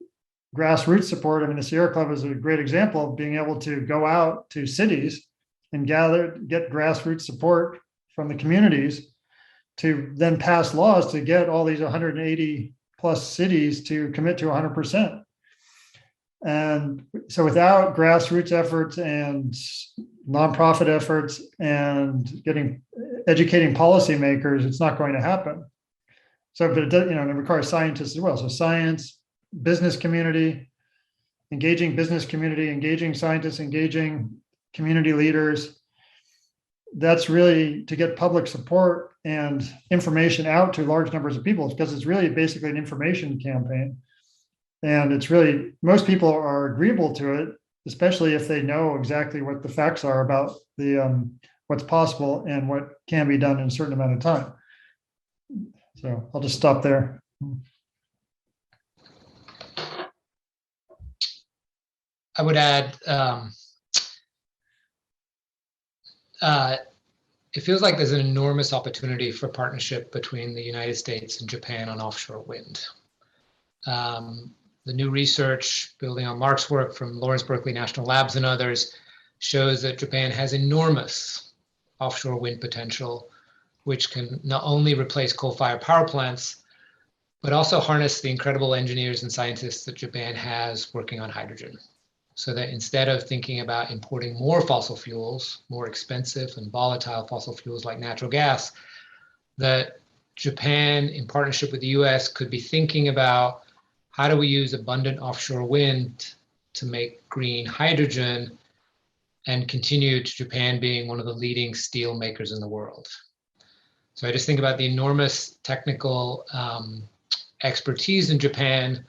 Speaker 3: grassroots support. I mean, the Sierra Club is a great example of being able to go out to cities and get grassroots support from the communities to then pass laws to get all these 180 plus cities to commit to 100%. And so without grassroots efforts and nonprofit efforts and educating policymakers, it's not going to happen. So, but it does, it requires scientists as well. So science, business community, engaging scientists, engaging community leaders. That's really to get public support and information out to large numbers of people, because it's really basically an information campaign. And it's really, most people are agreeable to it, especially if they know exactly what the facts are about the what's possible and what can be done in a certain amount of time. So I'll just stop there.
Speaker 4: I would add, it feels like there's an enormous opportunity for partnership between the United States and Japan on offshore wind. The new research, building on Mark's work from Lawrence Berkeley National Labs and others, shows that Japan has enormous offshore wind potential, which can not only replace coal-fired power plants, but also harness the incredible engineers and scientists that Japan has working on hydrogen. So that instead of thinking about importing more fossil fuels, more expensive and volatile fossil fuels like natural gas, that Japan, in partnership with the US, could be thinking about how do we use abundant offshore wind to make green hydrogen and continue to Japan being one of the leading steel makers in the world. So I just think about the enormous technical expertise in Japan,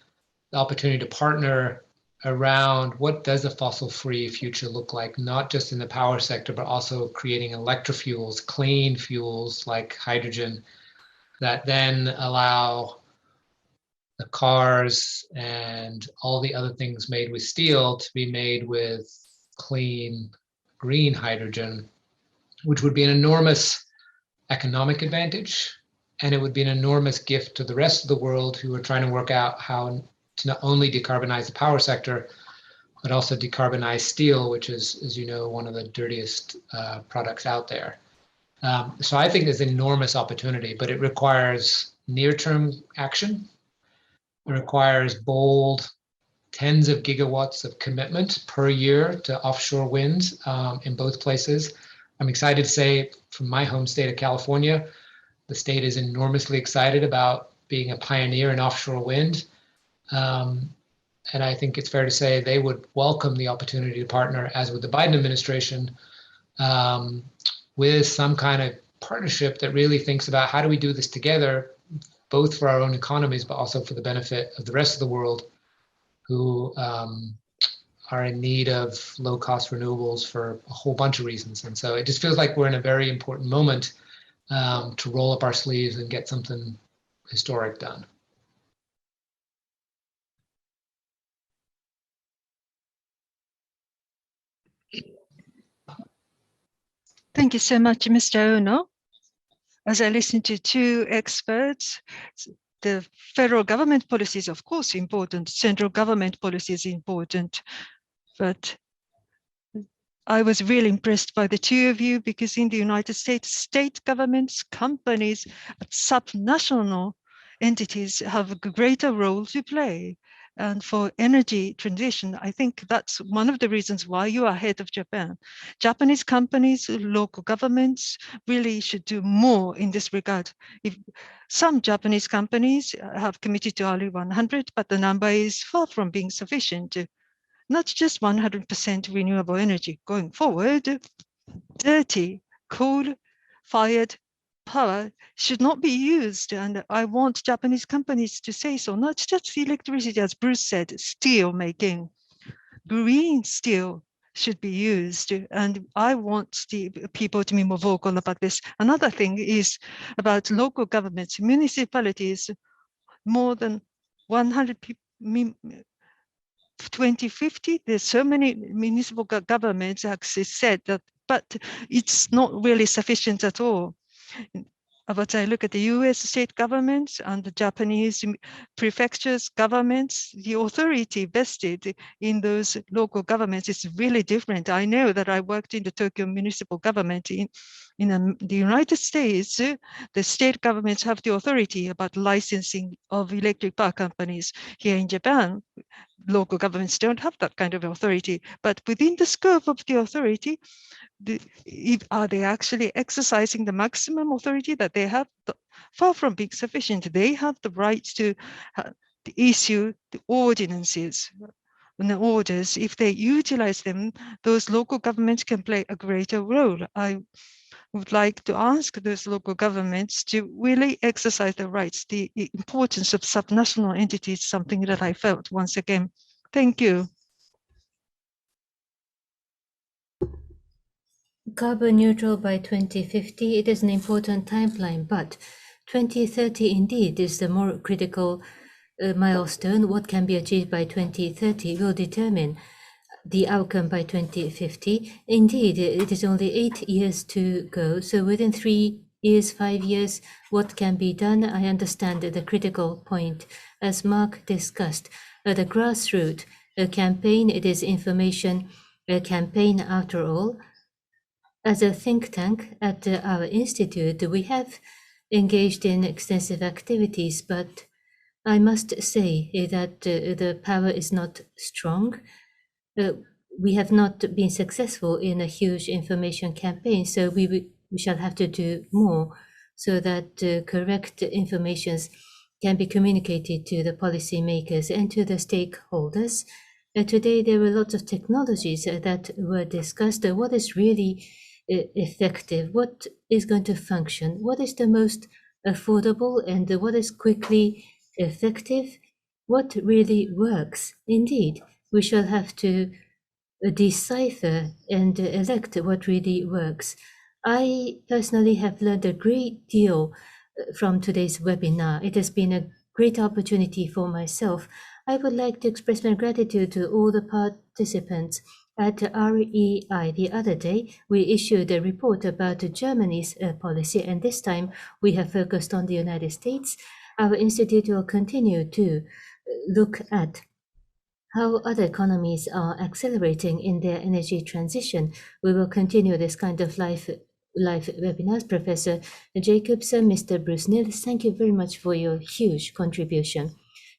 Speaker 4: the opportunity to partner around what does a fossil-free future look like, not just in the power sector, but also creating electrofuels, clean fuels like hydrogen that then allow the cars and all the other things made with steel to be made with clean, green hydrogen, which would be an enormous economic advantage. And it would be an enormous gift to the rest of the world who are trying to work out how to not only decarbonize the power sector, but also decarbonize steel, which is, as you know, one of the dirtiest products out there. So I think there's enormous opportunity, but it requires near-term action. It requires bold tens of gigawatts of commitment per year to offshore wind in both places. I'm excited to say from my home state of California, the state is enormously excited about being a pioneer in offshore wind. And I think it's fair to say they would welcome the opportunity to partner, as with the Biden administration, with some kind of partnership that really thinks about how do we do this together, both for our own economies, but also for the benefit of the rest of the world who are in need of low-cost renewables for a whole bunch of reasons. And so it just feels like we're in a very important moment to roll up our sleeves and get something historic done.
Speaker 5: Thank you so much, Mr. Ohno. As I listen to two experts, the federal government policy is of course important, central government policy is important, but I was really impressed by the two of you because in the United States, state governments, companies, subnational entities have a greater role to play. And for energy transition, I think that's one of the reasons why you are ahead of Japan. Japanese companies, local governments really should do more in this regard. If some Japanese companies have committed to early 100, but the number is far from being sufficient. Not just 100% renewable energy going forward, dirty coal-fired power should not be used. And I want Japanese companies to say so, not just electricity, as Bruce said, steel making, green steel should be used. And I want the people to be more vocal about this. Another thing is about local governments, municipalities, more than 100 people, 2050, there's so many municipal governments actually said that, but it's not really sufficient at all. But I look at the US state governments and the Japanese prefectures governments, the authority vested in those local governments is really different. I know that I worked in the Tokyo municipal government in the United States. The state governments have the authority about licensing of electric power companies. Here in Japan, local governments don't have that kind of authority, but within the scope of the authority, are they actually exercising the maximum authority that they have? Far from being sufficient. They have the right to issue the ordinances and the orders. If they utilize them, those local governments can play a greater role. I would like to ask those local governments to really exercise their rights. The importance of subnational entities is something that I felt once again. Thank you.
Speaker 2: Carbon neutral by 2050, it is an important timeline, but 2030 indeed is the more critical milestone. What can be achieved by 2030 will determine the outcome by 2050. Indeed, it is only 8 years to go. So within 3 years, 5 years, what can be done? I understand the critical point. As Mark discussed, the grassroots campaign, it is information campaign after all. As a think tank at our institute, we have engaged in extensive activities, but I must say that the power is not strong. We have not been successful in a huge information campaign, so we shall have to do more so that correct information can be communicated to the policymakers and to the stakeholders. Today, there were lots of technologies that were discussed. What is really effective? What is going to function? What is the most affordable and what is quickly effective? What really works? Indeed, we shall have to decipher and elect what really works. I personally have learned a great deal from today's webinar. It has been a great opportunity for myself. I would like to express my gratitude to all the participants. At REI the other day, we issued a report about Germany's policy, and this time we have focused on the United States. Our institute will continue to look at how other economies are accelerating in their energy transition. We will continue this kind of live webinars. Professor Jacobson, Mr. Bruce Nilles, thank you very much for your huge contribution.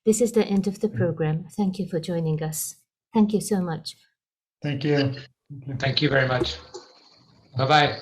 Speaker 2: This is the end of the program. Thank you for joining us. Thank you so much.
Speaker 3: Thank you.
Speaker 4: Thank you very much. Bye-bye.